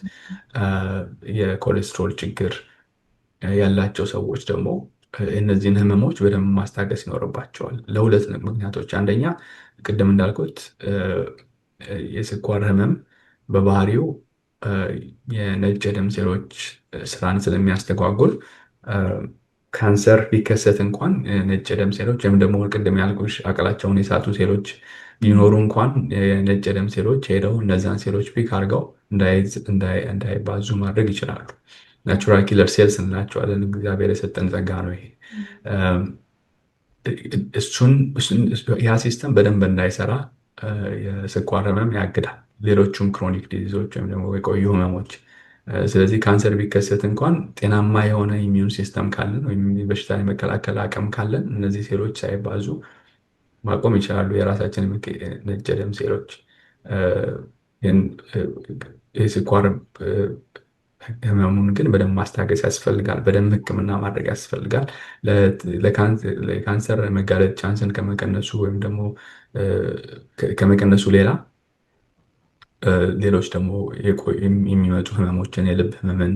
የኮሌስትሮል ችግር ያላቸው ሰዎች ደግሞ እነዚህን ህመሞች በደንብ ማስታገስ ይኖርባቸዋል። ለሁለት ምክንያቶች፣ አንደኛ ቅድም እንዳልኩት የስኳር ህመም በባህሪው የነጭ ደም ሴሎች ስራን ስለሚያስተጓጉል ካንሰር ቢከሰት እንኳን ነጭ ደም ሴሎች ወይም ደግሞ ቅድም ያልኩሽ አቅላቸውን የሳቱ ሴሎች ቢኖሩ እንኳን የነጭ ደም ሴሎች ሄደው እነዛን ሴሎች ፒክ አድርገው እንዳይባዙ ማድረግ ይችላሉ። ናቹራል ኪለር ሴልስ እንላቸዋለን። እግዚአብሔር የሰጠን ጸጋ ነው ይሄ። ያ ሲስተም በደንብ እንዳይሰራ የስኳር ህመም ያግዳል። ሌሎቹም ክሮኒክ ዲዚዞች ወይም ደግሞ የቆዩ ህመሞች። ስለዚህ ካንሰር ቢከሰት እንኳን ጤናማ የሆነ ኢሚዩን ሲስተም ካለን ወይም በሽታ የመከላከል አቅም ካለን እነዚህ ሴሎች ሳይባዙ ማቆም ይችላሉ። የራሳችን ነጭ ደም ሴሎች የስኳር ህመሙን ግን በደንብ ማስታገስ ያስፈልጋል። በደንብ ህክምና ማድረግ ያስፈልጋል። ለካንሰር መጋለጥ ቻንስን ከመቀነሱ ወይም ደግሞ ከመቀነሱ ሌላ ሌሎች ደግሞ የሚመጡ ህመሞችን፣ የልብ ህመምን፣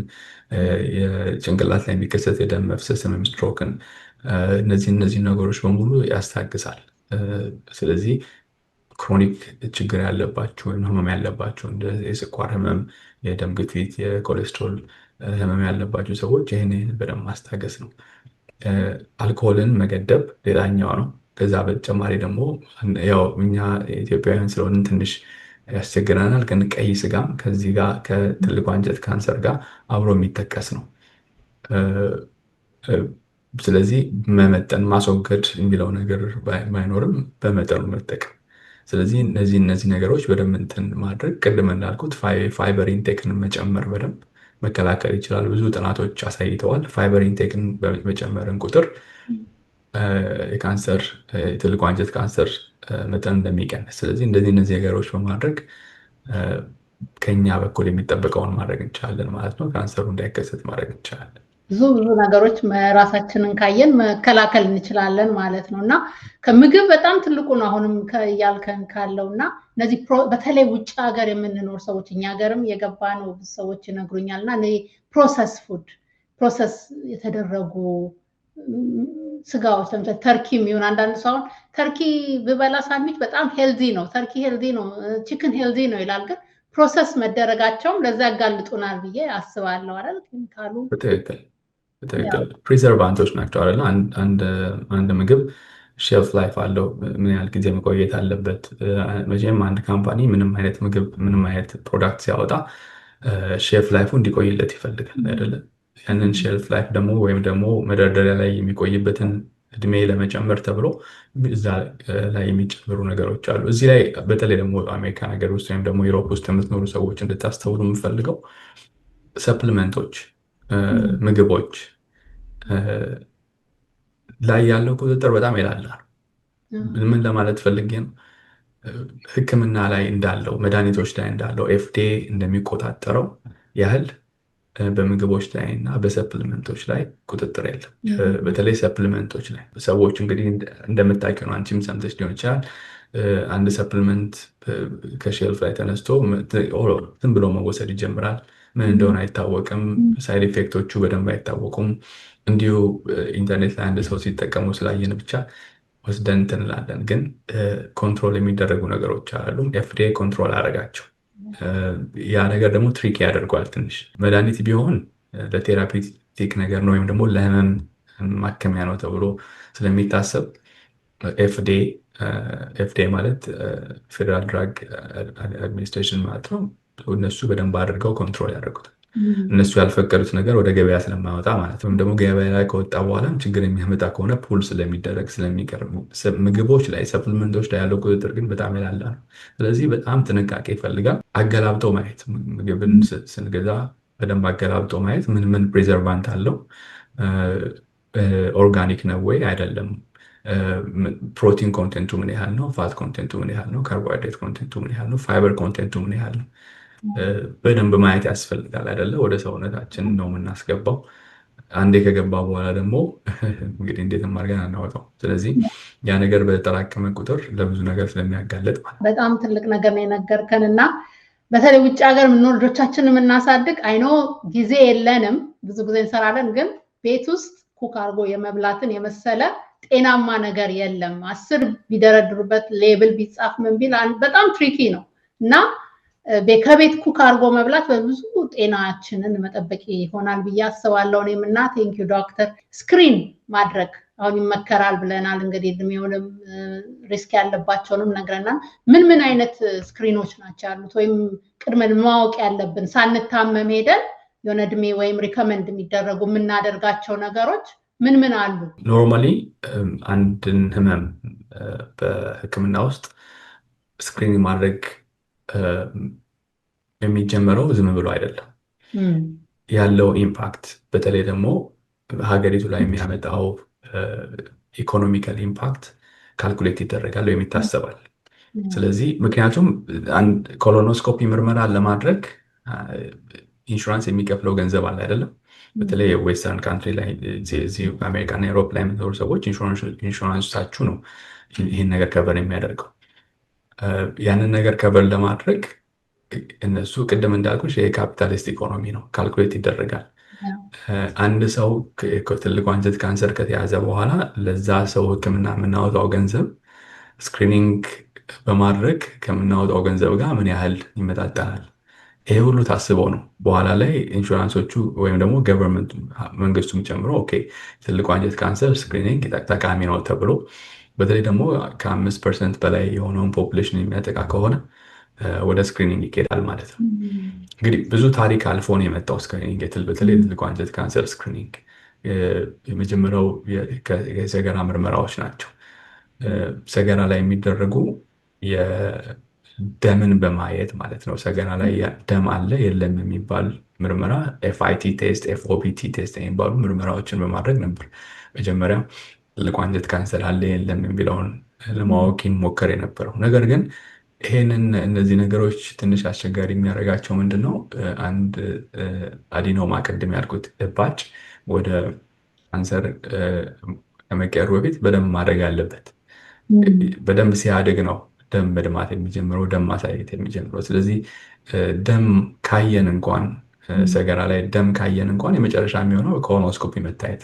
የጭንቅላት ላይ የሚከሰት የደም መፍሰስ ህመም፣ ስትሮክን፣ እነዚህ ነገሮች በሙሉ ያስታግሳል። ስለዚህ ክሮኒክ ችግር ያለባቸው ወይም ህመም ያለባቸው እንደ የስኳር ህመም፣ የደም ግፊት፣ የኮሌስትሮል ህመም ያለባቸው ሰዎች ይህን በደንብ ማስታገስ ነው። አልኮሆልን መገደብ ሌላኛው ነው። ከዛ በተጨማሪ ደግሞ ያው እኛ ኢትዮጵያውያን ስለሆንን ትንሽ ያስቸግረናል፣ ግን ቀይ ስጋም ከዚህ ጋር ከትልቁ አንጀት ካንሰር ጋር አብሮ የሚጠቀስ ነው። ስለዚህ መመጠን ማስወገድ የሚለው ነገር ባይኖርም በመጠኑ መጠቀም። ስለዚህ እነዚህ ነገሮች በደንብ እንትን ማድረግ ቅድም እንዳልኩት ፋይበር ኢንቴክን መጨመር በደንብ መከላከል ይችላል። ብዙ ጥናቶች አሳይተዋል። ፋይበር ኢንቴክን በመጨመርን ቁጥር የካንሰር የትልቁ አንጀት ካንሰር መጠን እንደሚቀንስ። ስለዚህ እነዚህ ነገሮች በማድረግ ከኛ በኩል የሚጠበቀውን ማድረግ እንችላለን ማለት ነው። ካንሰሩ እንዳይከሰት ማድረግ እንችላለን። ብዙ ነገሮች ራሳችንን ካየን መከላከል እንችላለን ማለት ነው። እና ከምግብ በጣም ትልቁ ነው አሁንም እያልከን ካለው እና እነዚህ በተለይ ውጭ ሀገር የምንኖር ሰዎች እኛ ሀገርም የገባ ነው ብዙ ሰዎች ይነግሩኛል። እና ፕሮሰስ ፉድ ፕሮሰስ የተደረጉ ስጋዎች ለምሳሌ ተርኪ የሚሆን አንዳንድ ሰው አሁን ተርኪ ብበላ ሳንድዊች በጣም ሄልዚ ነው፣ ተርኪ ሄልዚ ነው፣ ቺክን ሄልዚ ነው ይላል። ግን ፕሮሰስ መደረጋቸውም ለዛ ያጋልጡናል ብዬ አስባለሁ አይደል? ኬሚካሉ በትክክል ፕሪዘርቫንቶች ናቸው አይደል? አንድ ምግብ ሼልፍ ላይፍ አለው። ምን ያህል ጊዜ መቆየት አለበት? መቼም አንድ ካምፓኒ ምንም አይነት ምግብ ምንም አይነት ፕሮዳክት ሲያወጣ ሼልፍ ላይፉ እንዲቆይለት ይፈልጋል አይደለ? ያንን ሼልፍ ላይፍ ደግሞ ወይም ደግሞ መደርደሪያ ላይ የሚቆይበትን እድሜ ለመጨመር ተብሎ እዛ ላይ የሚጨምሩ ነገሮች አሉ። እዚህ ላይ በተለይ ደግሞ አሜሪካ ነገር ውስጥ ወይም ደግሞ ዩሮፕ ውስጥ የምትኖሩ ሰዎች እንድታስተውሉ የምፈልገው ሰፕሊመንቶች፣ ምግቦች ላይ ያለው ቁጥጥር በጣም የላላ ነው። ምን ለማለት ፈልጌ ነው? ሕክምና ላይ እንዳለው መድኃኒቶች ላይ እንዳለው ኤፍዲኤ እንደሚቆጣጠረው ያህል በምግቦች ላይ እና በሰፕሊመንቶች ላይ ቁጥጥር የለም። በተለይ ሰፕሊመንቶች ላይ ሰዎች እንግዲህ እንደምታውቂው ነው፣ አንቺም ሰምተሽ ሊሆን ይችላል። አንድ ሰፕሊመንት ከሼልፍ ላይ ተነስቶ ዝም ብሎ መወሰድ ይጀምራል። ምን እንደሆነ አይታወቅም። ሳይድ ኢፌክቶቹ በደንብ አይታወቁም። እንዲሁ ኢንተርኔት ላይ አንድ ሰው ሲጠቀሙ ስላየን ብቻ ወስደን እንትን እንላለን። ግን ኮንትሮል የሚደረጉ ነገሮች አሉ። ኤፍዲኤ ኮንትሮል አደረጋቸው። ያ ነገር ደግሞ ትሪክ ያደርገዋል ትንሽ። መድኃኒት ቢሆን ለቴራፒቲክ ነገር ነው ወይም ደግሞ ለህመም ማከሚያ ነው ተብሎ ስለሚታሰብ ኤፍዲኤ ማለት ፌዴራል ድራግ አድሚኒስትሬሽን ማለት ነው። እነሱ በደንብ አድርገው ኮንትሮል ያደርጉታል። እነሱ ያልፈቀዱት ነገር ወደ ገበያ ስለማይወጣ ማለት ወይም ደግሞ ገበያ ላይ ከወጣ በኋላም ችግር የሚያመጣ ከሆነ ፑል ስለሚደረግ ስለሚቀርቡ ምግቦች ላይ ሰፕሊመንቶች ላይ ያለው ቁጥጥር ግን በጣም የላላ ነው። ስለዚህ በጣም ጥንቃቄ ይፈልጋል። አገላብጦ ማየት፣ ምግብን ስንገዛ በደንብ አገላብጦ ማየት ምን ምን ፕሬዘርቫንት አለው፣ ኦርጋኒክ ነው ወይ አይደለም፣ ፕሮቲን ኮንቴንቱ ምን ያህል ነው፣ ፋት ኮንቴንቱ ምን ያህል ነው፣ ካርቦሃይድሬት ኮንቴንቱ ምን ያህል ነው፣ ፋይበር ኮንቴንቱ ምን ያህል ነው፣ በደንብ ማየት ያስፈልጋል አይደለ? ወደ ሰውነታችን ነው የምናስገባው። አንዴ ከገባ በኋላ ደግሞ እንግዲህ እንዴት አድርገን አናወጣው። ስለዚህ ያ ነገር በተጠራቀመ ቁጥር ለብዙ ነገር ስለሚያጋለጥ በጣም ትልቅ ነገር ነው የነገርከን እና በተለይ ውጭ ሀገር የምንኖር ልጆቻችንን የምናሳድግ አይኖ ጊዜ የለንም፣ ብዙ ጊዜ እንሰራለን፣ ግን ቤት ውስጥ ኩክ አድርጎ የመብላትን የመሰለ ጤናማ ነገር የለም። 10 ቢደረድሩበት ሌብል ቢጻፍ ምን ቢል በጣም ትሪኪ ነው እና ከቤት ኩክ አድርጎ መብላት በብዙ ጤናችንን መጠበቅ ይሆናል ብዬ አስባለሁ። እኔም እና ቴንኪዩ ዶክተር። ስክሪን ማድረግ አሁን ይመከራል ብለናል። እንግዲህ እድሜውንም ሪስክ ያለባቸውንም ነግረናል። ምን ምን አይነት ስክሪኖች ናቸው ያሉት ወይም ቅድመን ማወቅ ያለብን ሳንታመም ሄደን የሆነ እድሜ ወይም ሪከመንድ የሚደረጉ የምናደርጋቸው ነገሮች ምን ምን አሉ? ኖርማሊ አንድን ህመም በሕክምና ውስጥ ስክሪን ማድረግ የሚጀመረው ዝም ብሎ አይደለም። ያለው ኢምፓክት በተለይ ደግሞ ሀገሪቱ ላይ የሚያመጣው ኢኮኖሚካል ኢምፓክት ካልኩሌት ይደረጋል ወይም ይታሰባል። ስለዚህ ምክንያቱም ኮሎኖስኮፒ ምርመራ ለማድረግ ኢንሹራንስ የሚከፍለው ገንዘብ አለ አይደለም። በተለይ ዌስተርን ካንትሪ ላይ እዚህ አሜሪካና ኤሮፕ ላይ የሚኖሩ ሰዎች ኢንሹራንሳችሁ ነው ይህን ነገር ከቨር የሚያደርገው። ያንን ነገር ከቨር ለማድረግ እነሱ ቅድም እንዳልኩሽ የካፒታሊስት ኢኮኖሚ ነው፣ ካልኩሌት ይደረጋል። አንድ ሰው ትልቁ አንጀት ካንሰር ከተያዘ በኋላ ለዛ ሰው ሕክምና የምናወጣው ገንዘብ ስክሪኒንግ በማድረግ ከምናወጣው ገንዘብ ጋር ምን ያህል ይመጣጠናል? ይሄ ሁሉ ታስበው ነው በኋላ ላይ ኢንሹራንሶቹ ወይም ደግሞ ገቨርንመንት መንግስቱም ጨምሮ ኦኬ ትልቁ አንጀት ካንሰር ስክሪኒንግ ጠቃሚ ነው ተብሎ በተለይ ደግሞ ከ5% በላይ የሆነውን ፖፑሌሽን የሚያጠቃ ከሆነ ወደ ስክሪኒንግ ይኬዳል ማለት ነው። እንግዲህ ብዙ ታሪክ አልፎ ነው የመጣው ስክሪኒንግ። በተለይ ትልቁ አንጀት ካንሰር ስክሪኒንግ የመጀመሪያው የሰገራ ምርመራዎች ናቸው። ሰገራ ላይ የሚደረጉ ደምን በማየት ማለት ነው። ሰገራ ላይ ደም አለ የለም የሚባል ምርመራ ኤፍአይቲ ቴስት፣ ኤፍኦፒቲ ቴስት የሚባሉ ምርመራዎችን በማድረግ ነበር መጀመሪያ ትልቁ አንጀት ካንሰር አለ የለም የሚለውን ለማወቅ ይሞከር የነበረው። ነገር ግን እነዚህ ነገሮች ትንሽ አስቸጋሪ የሚያደርጋቸው ምንድን ነው? አንድ አዲኖማ ቅድም ያልኩት እባጭ ወደ ካንሰር ከመቀየሩ በፊት በደንብ ማድረግ አለበት። በደንብ ሲያድግ ነው ደም መድማት የሚጀምረው፣ ደም ማሳየት የሚጀምረው። ስለዚህ ደም ካየን እንኳን ሰገራ ላይ ደም ካየን እንኳን የመጨረሻ የሚሆነው ኮሎኖስኮፒ መታየት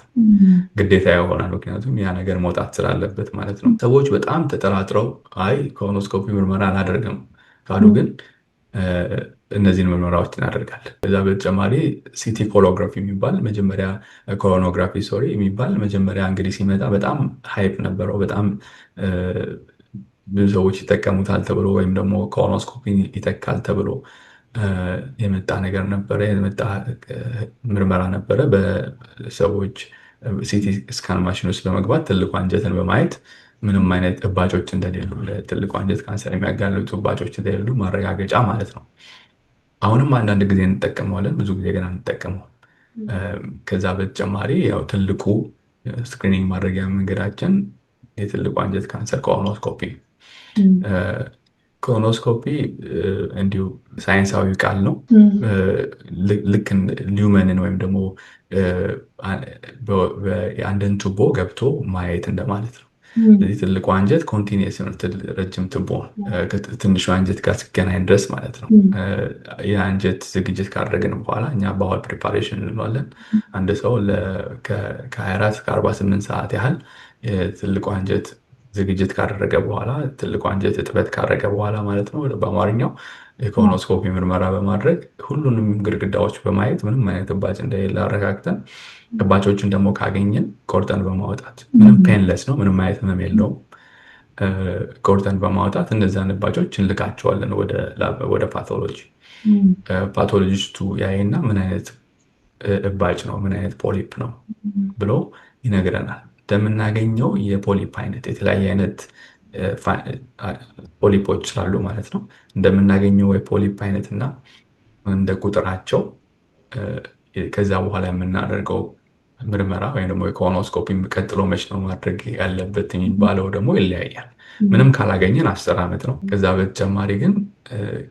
ግዴታ ይሆናል። ምክንያቱም ያ ነገር መውጣት ስላለበት ማለት ነው። ሰዎች በጣም ተጠራጥረው አይ ኮሎኖስኮፒ ምርመራ አላደርግም ካሉ ግን እነዚህን ምርመራዎች እናደርጋለን። ከዛ በተጨማሪ ሲቲ ኮሎግራፊ የሚባል መጀመሪያ ኮሎኖግራፊ የሚባል መጀመሪያ እንግዲህ ሲመጣ በጣም ሃይፕ ነበረው። በጣም ብዙ ሰዎች ይጠቀሙታል ተብሎ ወይም ደግሞ ኮሎኖስኮፒ ይተካል ተብሎ የመጣ ነገር ነበረ። የመጣ ምርመራ ነበረ። በሰዎች ሲቲ ስካን ማሽን ውስጥ በመግባት ትልቁ አንጀትን በማየት ምንም አይነት እባጮች እንደሌሉ፣ ለትልቁ አንጀት ካንሰር የሚያጋልጡ እባጮች እንደሌሉ ማረጋገጫ ማለት ነው። አሁንም አንዳንድ ጊዜ እንጠቀመዋለን፣ ብዙ ጊዜ ግን አንጠቀመው። ከዛ በተጨማሪ ያው ትልቁ ስክሪኒንግ ማድረጊያ መንገዳችን የትልቁ አንጀት ካንሰር ኮሎኖስኮፒ። ኮሎኖስኮፒ እንዲሁ ሳይንሳዊ ቃል ነው። ልክ ሊውመንን ወይም ደግሞ የአንድን ቱቦ ገብቶ ማየት እንደማለት ነው። ስለዚህ ትልቁ አንጀት ኮንቲኒየስ ነው፣ ረጅም ቱቦ ትንሹ አንጀት ጋር ሲገናኝ ድረስ ማለት ነው። የአንጀት ዝግጅት ካደረግን በኋላ እኛ ባወል ፕሪፓሬሽን እንለዋለን። አንድ ሰው ከ24 እስከ 48 ሰዓት ያህል ትልቁ አንጀት ዝግጅት ካደረገ በኋላ ትልቁ አንጀት እጥበት ካደረገ በኋላ ማለት ነው በአማርኛው የኮሎኖስኮፒ ምርመራ በማድረግ ሁሉንም ግድግዳዎች በማየት ምንም አይነት እባጭ እንደሌለ አረጋግጠን እባጮችን ደግሞ ካገኘን ቆርጠን በማውጣት ምንም ፔንለስ ነው፣ ምንም አይነት ህመም የለውም። ቆርጠን በማውጣት እነዚያን እባጮች እንልካቸዋለን ወደ ፓቶሎጂ። ፓቶሎጂስቱ ያይና ምን አይነት እባጭ ነው፣ ምን አይነት ፖሊፕ ነው ብሎ ይነግረናል። እንደምናገኘው የፖሊፕ አይነት የተለያየ አይነት ፖሊፖች ስላሉ ማለት ነው። እንደምናገኘው የፖሊፕ አይነት እና እንደ ቁጥራቸው ከዛ በኋላ የምናደርገው ምርመራ ወይም ደግሞ የኮሎኖስኮፒ ቀጥሎ መች ነው ማድረግ ያለበት የሚባለው ደግሞ ይለያያል። ምንም ካላገኘን 10 ዓመት ነው። ከዛ በተጨማሪ ግን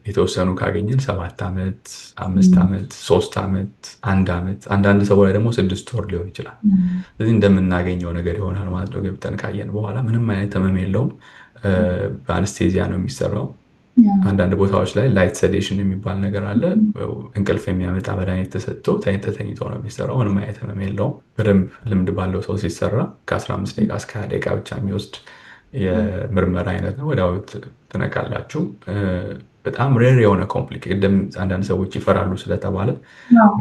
የተወሰኑ ካገኘን 7 ዓመት፣ 5 ዓመት፣ 3 ዓመት፣ 1 ዓመት፣ አንዳንድ ሰው ላይ ደግሞ 6 ወር ሊሆን ይችላል። ስለዚህ እንደምናገኘው ነገር ይሆናል ማለት ነው። ገብተን ካየን በኋላ ምንም አይነት ህመም የለውም። በአንስቴዚያ ነው የሚሰራው። አንዳንድ ቦታዎች ላይ ላይት ሰዴሽን የሚባል ነገር አለ። እንቅልፍ የሚያመጣ መድኃኒት ተሰጥቶ ተኝቶ ነው የሚሰራው። ምንም አይነት ህመም የለውም። በደንብ ልምድ ባለው ሰው ሲሰራ ከ15 ደቂቃ እስከ 20 ደቂቃ ብቻ የሚወስድ የምርመራ አይነት ነው። ወዲያው ትነቃላችሁ። በጣም ሬር የሆነ ቅድም አንዳንድ ሰዎች ይፈራሉ ስለተባለ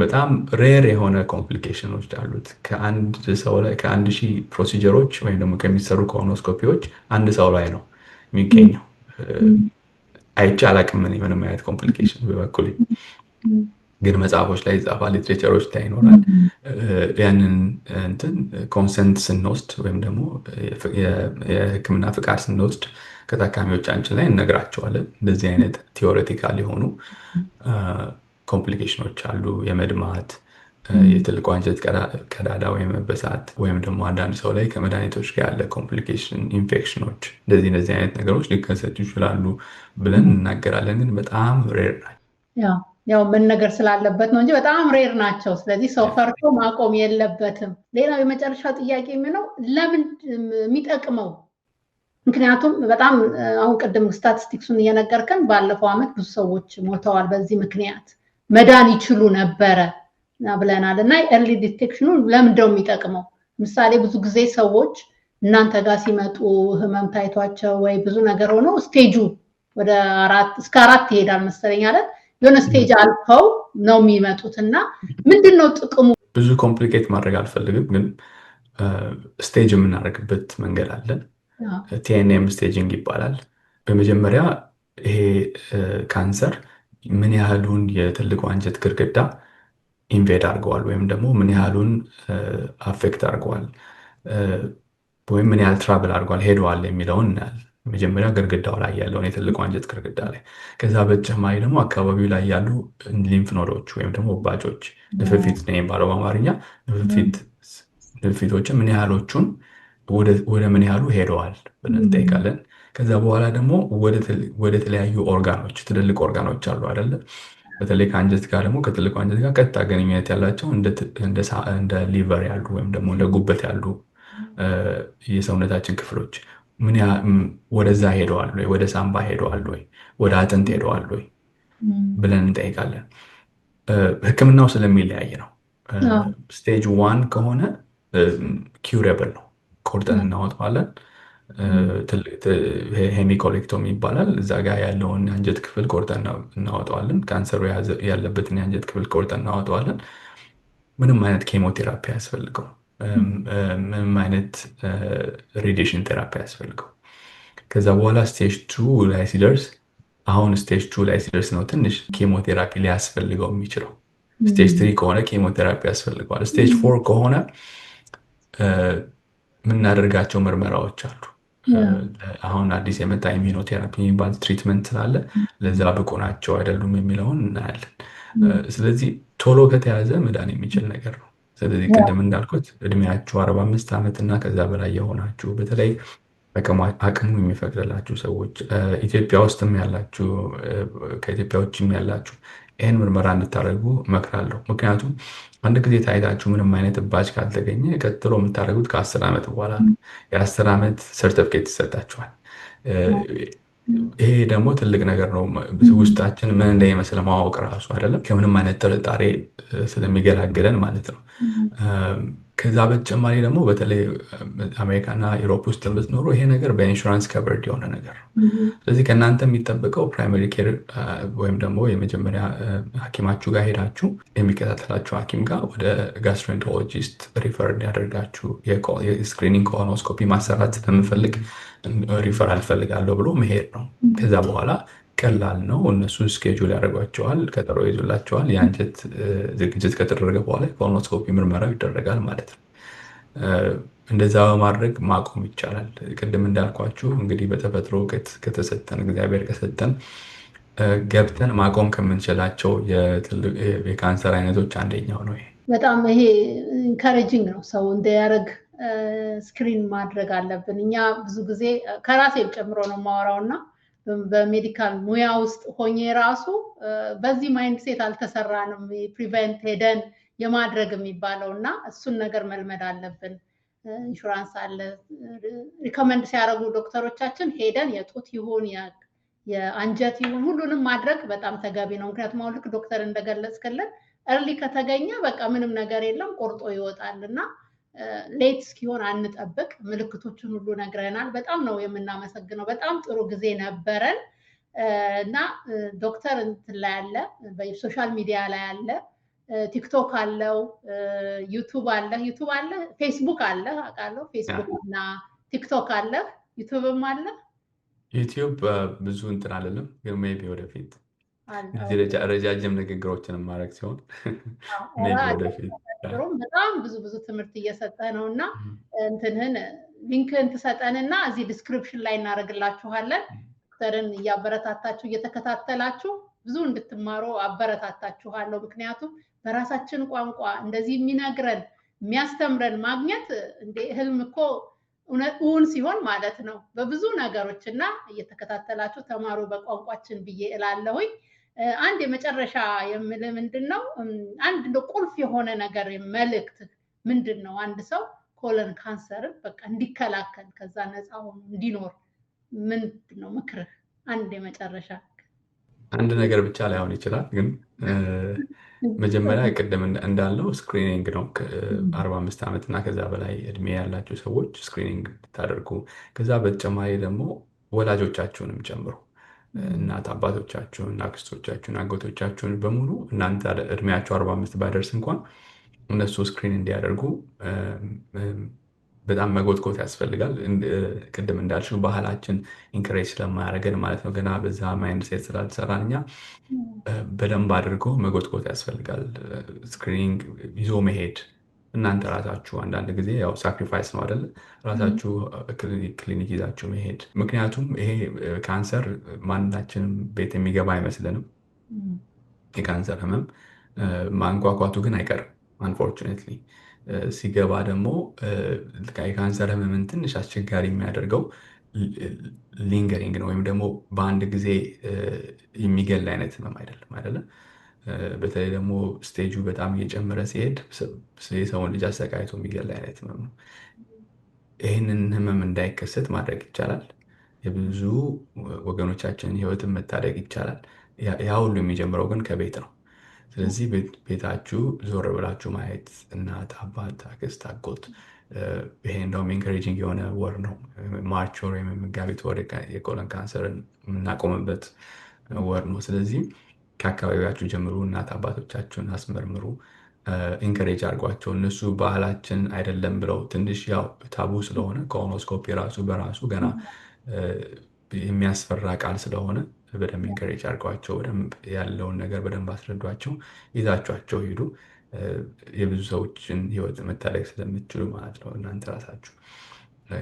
በጣም ሬር የሆነ ኮምፕሊኬሽኖች አሉት። ከ1000 ፕሮሲጀሮች ወይም ደግሞ ከሚሰሩ ኮሎኖስኮፒዎች አንድ ሰው ላይ ነው የሚገኘው። አይቼ አላቅም ምንም አይነት ኮምፕሊኬሽን በበኩሌ፣ ግን መጽሐፎች ላይ ይጻፋል፣ ሊትሬቸሮች ላይ ይኖራል። ያንን ኮንሰንት ስንወስድ ወይም ደግሞ የህክምና ፍቃድ ስንወስድ ከታካሚዎቻችን ላይ እነግራቸዋለን። እንደዚህ አይነት ቲዎሬቲካል የሆኑ ኮምፕሊኬሽኖች አሉ። የመድማት፣ የትልቁ አንጀት ቀዳዳ ወይም መበሳት፣ ወይም ደግሞ አንዳንድ ሰው ላይ ከመድኃኒቶች ጋር ያለ ኮምፕሊኬሽን፣ ኢንፌክሽኖች፣ እንደዚህ አይነት ነገሮች ሊከሰቱ ይችላሉ ብለን እናገራለን። ግን በጣም ሬር ናቸው። ያው መነገር ስላለበት ነው እንጂ በጣም ሬር ናቸው። ስለዚህ ሰው ፈርቶ ማቆም የለበትም። ሌላው የመጨረሻ ጥያቄ የሚለው ለምን የሚጠቅመው? ምክንያቱም በጣም አሁን ቅድም ስታቲስቲክሱን እየነገርከን ባለፈው ዓመት ብዙ ሰዎች ሞተዋል በዚህ ምክንያት፣ መዳን ይችሉ ነበረ ብለናል። እና ኤርሊ ዲቴክሽኑ ለምንድነው የሚጠቅመው? ምሳሌ ብዙ ጊዜ ሰዎች እናንተ ጋር ሲመጡ ህመም ታይቷቸው ወይ ብዙ ነገር ሆኖ ስቴጁ ወደ 4 ይሄዳል መሰለኝ አይደል? የሆነ ስቴጅ አልፈው ነው የሚመጡት። እና ምንድነው ጥቅሙ? ብዙ ኮምፕሊኬት ማድረግ አልፈልግም፣ ግን ስቴጅ የምናደርግበት መንገድ አለን። ቲኤንኤም ስቴጂንግ ይባላል። በመጀመሪያ ይሄ ካንሰር ምን ያህሉን የትልቁ አንጀት ግድግዳ ኢንቬድ አድርገዋል ወይም ደግሞ ምን ያህሉን አፌክት አድርገዋል ወይም ምን ያህል ትራቭል አድርገዋል ሄደዋል የሚለውን እናያለን። መጀመሪያ ግድግዳው ላይ ያለውን የትልቁ አንጀት ግድግዳ ላይ፣ ከዛ በተጨማሪ ደግሞ አካባቢው ላይ ያሉ ሊምፍ ኖዶች ወይም ደግሞ እባጮች፣ ንፍፊት ነው የሚባለው በአማርኛ። ንፍፊቶችን ምን ያህሎቹን ወደ ምን ያህሉ ሄደዋል ብለን እንጠይቃለን። ከዛ በኋላ ደግሞ ወደ ተለያዩ ኦርጋኖች፣ ትልልቅ ኦርጋኖች አሉ አይደለ? በተለይ ከአንጀት ጋር ደግሞ ከትልቁ አንጀት ጋር ቀጥታ ግንኙነት ያላቸው እንደ ሊቨር ያሉ ወይም ደግሞ እንደ ጉበት ያሉ የሰውነታችን ክፍሎች ወደዛ ሄደዋል ወይ፣ ወደ ሳምባ ሄደዋል ወይ፣ ወደ አጥንት ሄደዋል ወይ ብለን እንጠይቃለን። ህክምናው ስለሚለያይ ነው። ስቴጅ 1 ከሆነ ኪውሬብል ነው፣ ቆርጠን እናወጣዋለን። ሄሚኮሌክቶሚ ይባላል። እዛ ጋር ያለውን የአንጀት ክፍል ቆርጠን እናወጣዋለን። ካንሰሩ ያለበትን የአንጀት ክፍል ቆርጠን እናወጣዋለን። ምንም አይነት ኬሞቴራፒ ያስፈልገው፣ ምንም አይነት ሬዲሽን ቴራፒ ያስፈልገው። ከዛ በኋላ ስቴጅ 2 ላይ ሲደርስ፣ አሁን ስቴጅ 2 ላይ ሲደርስ ነው ትንሽ ኬሞቴራፒ ሊያስፈልገው የሚችለው። ስቴጅ 3 ከሆነ ኬሞቴራፒ ያስፈልገዋል። ስቴጅ 4 ከሆነ የምናደርጋቸው ምርመራዎች አሉ። አሁን አዲስ የመጣ ኢሚኖቴራፒ የሚባል ትሪትመንት ስላለ ለዛ ብቁ ናቸው አይደሉም የሚለውን እናያለን። ስለዚህ ቶሎ ከተያዘ መዳን የሚችል ነገር ነው። ስለዚህ ቅድም እንዳልኩት እድሜያችሁ 45 ዓመት እና ከዛ በላይ የሆናችሁ፣ በተለይ አቅሙ የሚፈቅድላችሁ ሰዎች፣ ኢትዮጵያ ውስጥም ያላችሁ፣ ከኢትዮጵያ ውጭም ያላችሁ፣ ይህን ምርመራ እንድታደርጉ እመክራለሁ። ምክንያቱም አንድ ጊዜ ታይታችሁ ምንም አይነት እባጭ ካልተገኘ ቀጥሎ የምታደርጉት ከ10 ዓመት በኋላ ነው። የ10 ዓመት ሰርተፍኬት ይሰጣችኋል። ይሄ ደግሞ ትልቅ ነገር ነው። ውስጣችን ምን እንደሚመስል ማወቅ ራሱ አይደለም ከምንም አይነት ጥርጣሬ ስለሚገላግለን ማለት ነው። ከዛ በተጨማሪ ደግሞ በተለይ አሜሪካና ዩሮፕ ውስጥ የምትኖሩ ይሄ ነገር በኢንሹራንስ ከቨርድ የሆነ ነገር ነው። ስለዚህ ከእናንተ የሚጠበቀው ፕራይመሪ ኬር ወይም ደግሞ የመጀመሪያ ሐኪማችሁ ጋር ሄዳችሁ የሚከታተላችሁ ሐኪም ጋር ወደ ጋስትሮኢንትሮሎጂስት ሪፈር እንዲያደርጋችሁ የስክሪኒንግ ኮሎኖስኮፒ ማሰራት ስለምፈልግ ሪፈር አልፈልጋለሁ ብሎ መሄድ ነው። ከዛ በኋላ ቀላል ነው። እነሱ ስኬጁል ያደርጓቸዋል፣ ቀጠሮ ይዙላቸዋል። የአንጀት ዝግጅት ከተደረገ በኋላ የኮሎኖስኮፒ ምርመራው ይደረጋል ማለት ነው። እንደዛ በማድረግ ማቆም ይቻላል። ቅድም እንዳልኳችሁ እንግዲህ በተፈጥሮ ከተሰጠን እግዚአብሔር ከሰጠን ገብተን ማቆም ከምንችላቸው የካንሰር አይነቶች አንደኛው ነው ይሄ። በጣም ይሄ ኢንካሬጂንግ ነው። ሰው እንዲያደርግ ስክሪን ማድረግ አለብን። እኛ ብዙ ጊዜ ከራሴም ጨምሮ ነው የማወራው እና በሜዲካል ሙያ ውስጥ ሆኜ ራሱ በዚህ ማይንድ ሴት አልተሰራንም። ፕሪቨንት ሄደን የማድረግ የሚባለው እና እሱን ነገር መልመድ አለብን። ኢንሹራንስ አለ ሪኮመንድ ሲያደርጉ ዶክተሮቻችን ሄደን የጡት ይሁን የአንጀት ይሁን ሁሉንም ማድረግ በጣም ተገቢ ነው። ምክንያቱም አሁን ልክ ዶክተር እንደገለጽክልን እርሊ ከተገኘ በቃ ምንም ነገር የለም ቆርጦ ይወጣል እና ሌት እስኪሆን አንጠብቅ። ምልክቶችን ሁሉ ነግረናል። በጣም ነው የምናመሰግነው። በጣም ጥሩ ጊዜ ነበረን እና ዶክተር እንትን ላይ አለ፣ በሶሻል ሚዲያ ላይ አለ፣ ቲክቶክ አለው፣ ዩቱብ አለ፣ ፌስቡክ አለ አውቃለሁ። ፌስቡክ እና ቲክቶክ አለ፣ ዩቱብም አለ። ዩቲዩብ ብዙ እንትን አለለም፣ ግን ሜይ ቢ ወደፊት ረጃጅም ንግግሮችን ማድረግ ሲሆን ሜይ ቢ ወደፊት በጣም ብዙ ትምህርት እየሰጠ ነው እና እንትንህን ሊንክን ትሰጠንና እዚህ ዲስክሪፕሽን ላይ እናደርግላችኋለን። ዶክተርን እያበረታታችሁ እየተከታተላችሁ ብዙ እንድትማሩ አበረታታችኋለሁ። ምክንያቱም በራሳችን ቋንቋ እንደዚህ የሚነግረን የሚያስተምረን ማግኘት እንደ ህልም እኮ እውን ሲሆን ማለት ነው በብዙ ነገሮች እና እየተከታተላችሁ ተማሩ በቋንቋችን ብዬ እላለሁኝ። አንድ የመጨረሻ የምል ምንድነው አንድ እንደ ቁልፍ የሆነ ነገር መልእክት ምንድነው አንድ ሰው ኮለን ካንሰርን በቃ እንዲከላከል ከዛ ነፃ ሆኖ እንዲኖር ምንድነው ምክርህ? አንድ የመጨረሻ አንድ ነገር ብቻ ላይሆን ይችላል፣ ግን መጀመሪያ ቅድም እንዳለው ስክሪኒንግ ነው። ከ45 ዓመት እና ከዛ በላይ እድሜ ያላችሁ ሰዎች ስክሪኒንግ ታደርጉ። ከዛ በተጨማሪ ደግሞ ወላጆቻችሁንም ጨምሮ እናት አባቶቻችሁን፣ አክስቶቻችሁን፣ አጎቶቻችሁን በሙሉ እናንተ እድሜያቸው 45 ባይደርስ እንኳን እነሱ ስክሪን እንዲያደርጉ በጣም መጎትጎት ያስፈልጋል። ቅድም እንዳልሽው ባህላችን ኢንከሬጅ ስለማያደርገን ማለት ነው። ገና በዛ ማይንድ ሴት ስላልሰራን እኛ በደንብ አድርጎ መጎትጎት ያስፈልጋል። ስክሪኒንግ ይዞ መሄድ እናንተ ራሳችሁ አንዳንድ ጊዜ ያው ሳክሪፋይስ ነው አይደለ? ራሳችሁ ክሊኒክ ይዛችሁ መሄድ። ምክንያቱም ይሄ ካንሰር ማናችንም ቤት የሚገባ አይመስልንም። የካንሰር ህመም ማንኳኳቱ ግን አይቀርም። አንፎርቹኔትሊ ሲገባ ደግሞ የካንሰር ህመምን ትንሽ አስቸጋሪ የሚያደርገው ሊንገሪንግ ነው፣ ወይም ደግሞ በአንድ ጊዜ የሚገል አይነት ህመም አይደለም። በተለይ ደግሞ ስቴጁ በጣም እየጨመረ ሲሄድ የሰውን ልጅ አሰቃይቶ የሚገል አይነት ህመም ነው። ይህንን ህመም እንዳይከሰት ማድረግ ይቻላል። የብዙ ወገኖቻችንን ህይወትን መታደግ ይቻላል። ያ ሁሉ የሚጀምረው ግን ከቤት ነው። ስለዚህ ቤታችሁ ዞር ብላችሁ ማየት፣ እናት፣ አባት፣ አክስት፣ አጎት። ይሄ እንደውም ኢንካሬጂንግ የሆነ ወር ነው ማርች ወር ወይም መጋቢት ወር የኮለን ካንሰርን የምናቆምበት ወር ነው። ስለዚህ ከአካባቢያችሁ ጀምሩ፣ እናት አባቶቻችሁን አስመርምሩ፣ ኢንካሬጅ አድርጓቸው። እነሱ ባህላችን አይደለም ብለው ትንሽ ያው ታቡ ስለሆነ ኮሎኖስኮፒ ራሱ በራሱ ገና የሚያስፈራ ቃል ስለሆነ በደንብ ኢንካሬጅ አድርጓቸው። በደንብ ያለውን ነገር በደንብ አስረዷቸው፣ ይዛቸዋቸው ሂዱ። የብዙ ሰዎችን ህይወት መታደግ ስለምትችሉ ማለት ነው እናንተ ራሳችሁ።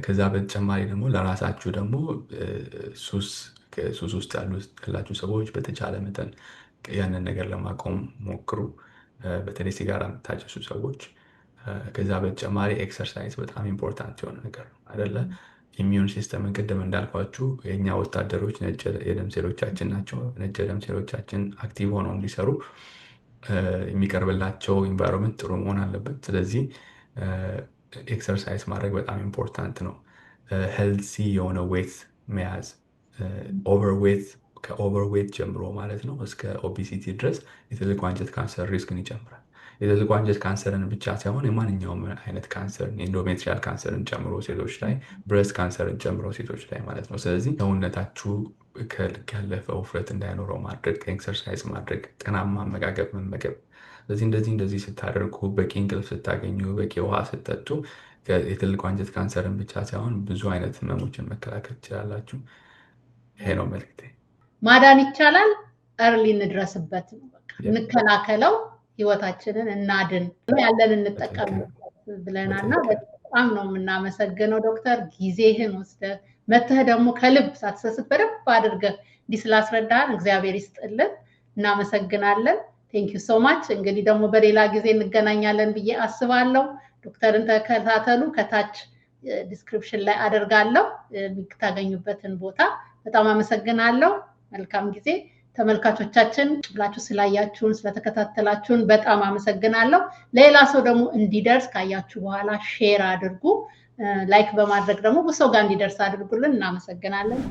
ከዛ በተጨማሪ ደግሞ ለራሳችሁ ደግሞ ሱስ ውስጥ ያላችሁ ሰዎች በተቻለ መጠን ያንን ነገር ለማቆም ሞክሩ፣ በተለይ ሲጋራ የምታጨሱ ሰዎች። ከዛ በተጨማሪ ኤክሰርሳይዝ በጣም ኢምፖርታንት የሆነ ነገር ነው አይደለ? ኢሚዩን ሲስተምን ቅድም እንዳልኳችሁ የእኛ ወታደሮች ነጭ የደም ሴሎቻችን ናቸው። ነጭ የደም ሴሎቻችን አክቲቭ ሆነው እንዲሰሩ የሚቀርብላቸው ኢንቫይሮንመንት ጥሩ መሆን አለበት። ስለዚህ ኤክሰርሳይዝ ማድረግ በጣም ኢምፖርታንት ነው። ሄልዚ የሆነ ዌት መያዝ፣ ኦቨርዌት ከኦቨርዌት ጀምሮ ማለት ነው እስከ ኦቢሲቲ ድረስ የትልቁ አንጀት ካንሰር ሪስክን ይጨምራል። የትልቁ አንጀት ካንሰርን ብቻ ሳይሆን የማንኛውም አይነት ካንሰር ኢንዶሜትሪያል ካንሰርን ጨምሮ ሴቶች ላይ፣ ብሬስት ካንሰርን ጨምሮ ሴቶች ላይ ማለት ነው። ስለዚህ ሰውነታችሁ ከልክ ያለፈ ውፍረት እንዳይኖረው ማድረግ፣ ኤክሰርሳይዝ ማድረግ፣ ጤናማ አመጋገብ መመገብ። ስለዚህ እንደዚህ ስታደርጉ፣ በቂ እንቅልፍ ስታገኙ፣ በቂ ውሃ ስጠጡ የትልቁ አንጀት ካንሰርን ብቻ ሳይሆን ብዙ አይነት ህመሞችን መከላከል ትችላላችሁ። ይሄ ነው መልክቴ። ማዳን ይቻላል፣ እርሊ እንድረስበት ነው። በቃ እንከላከለው፣ ህይወታችንን እናድን፣ ያለን እንጠቀምበት ብለናልና በጣም ነው የምናመሰግነው ዶክተር። ጊዜህን ወስደህ መተህ ደግሞ ከልብ ሳትሰስት በደንብ አድርገህ እንዲህ ስላስረዳህን እግዚአብሔር ይስጥልን፣ እናመሰግናለን። ቴንክ ዩ ሶ ማች። እንግዲህ ደግሞ በሌላ ጊዜ እንገናኛለን ብዬ አስባለሁ። ዶክተርን ተከታተሉ፣ ከታች ዲስክሪፕሽን ላይ አደርጋለሁ የምታገኙበትን ቦታ። በጣም አመሰግናለሁ። መልካም ጊዜ። ተመልካቾቻችን ብላችሁ ስላያችሁን ስለተከታተላችሁን በጣም አመሰግናለሁ። ሌላ ሰው ደግሞ እንዲደርስ ካያችሁ በኋላ ሼር አድርጉ። ላይክ በማድረግ ደግሞ በሰው ጋር እንዲደርስ አድርጉልን። እናመሰግናለን።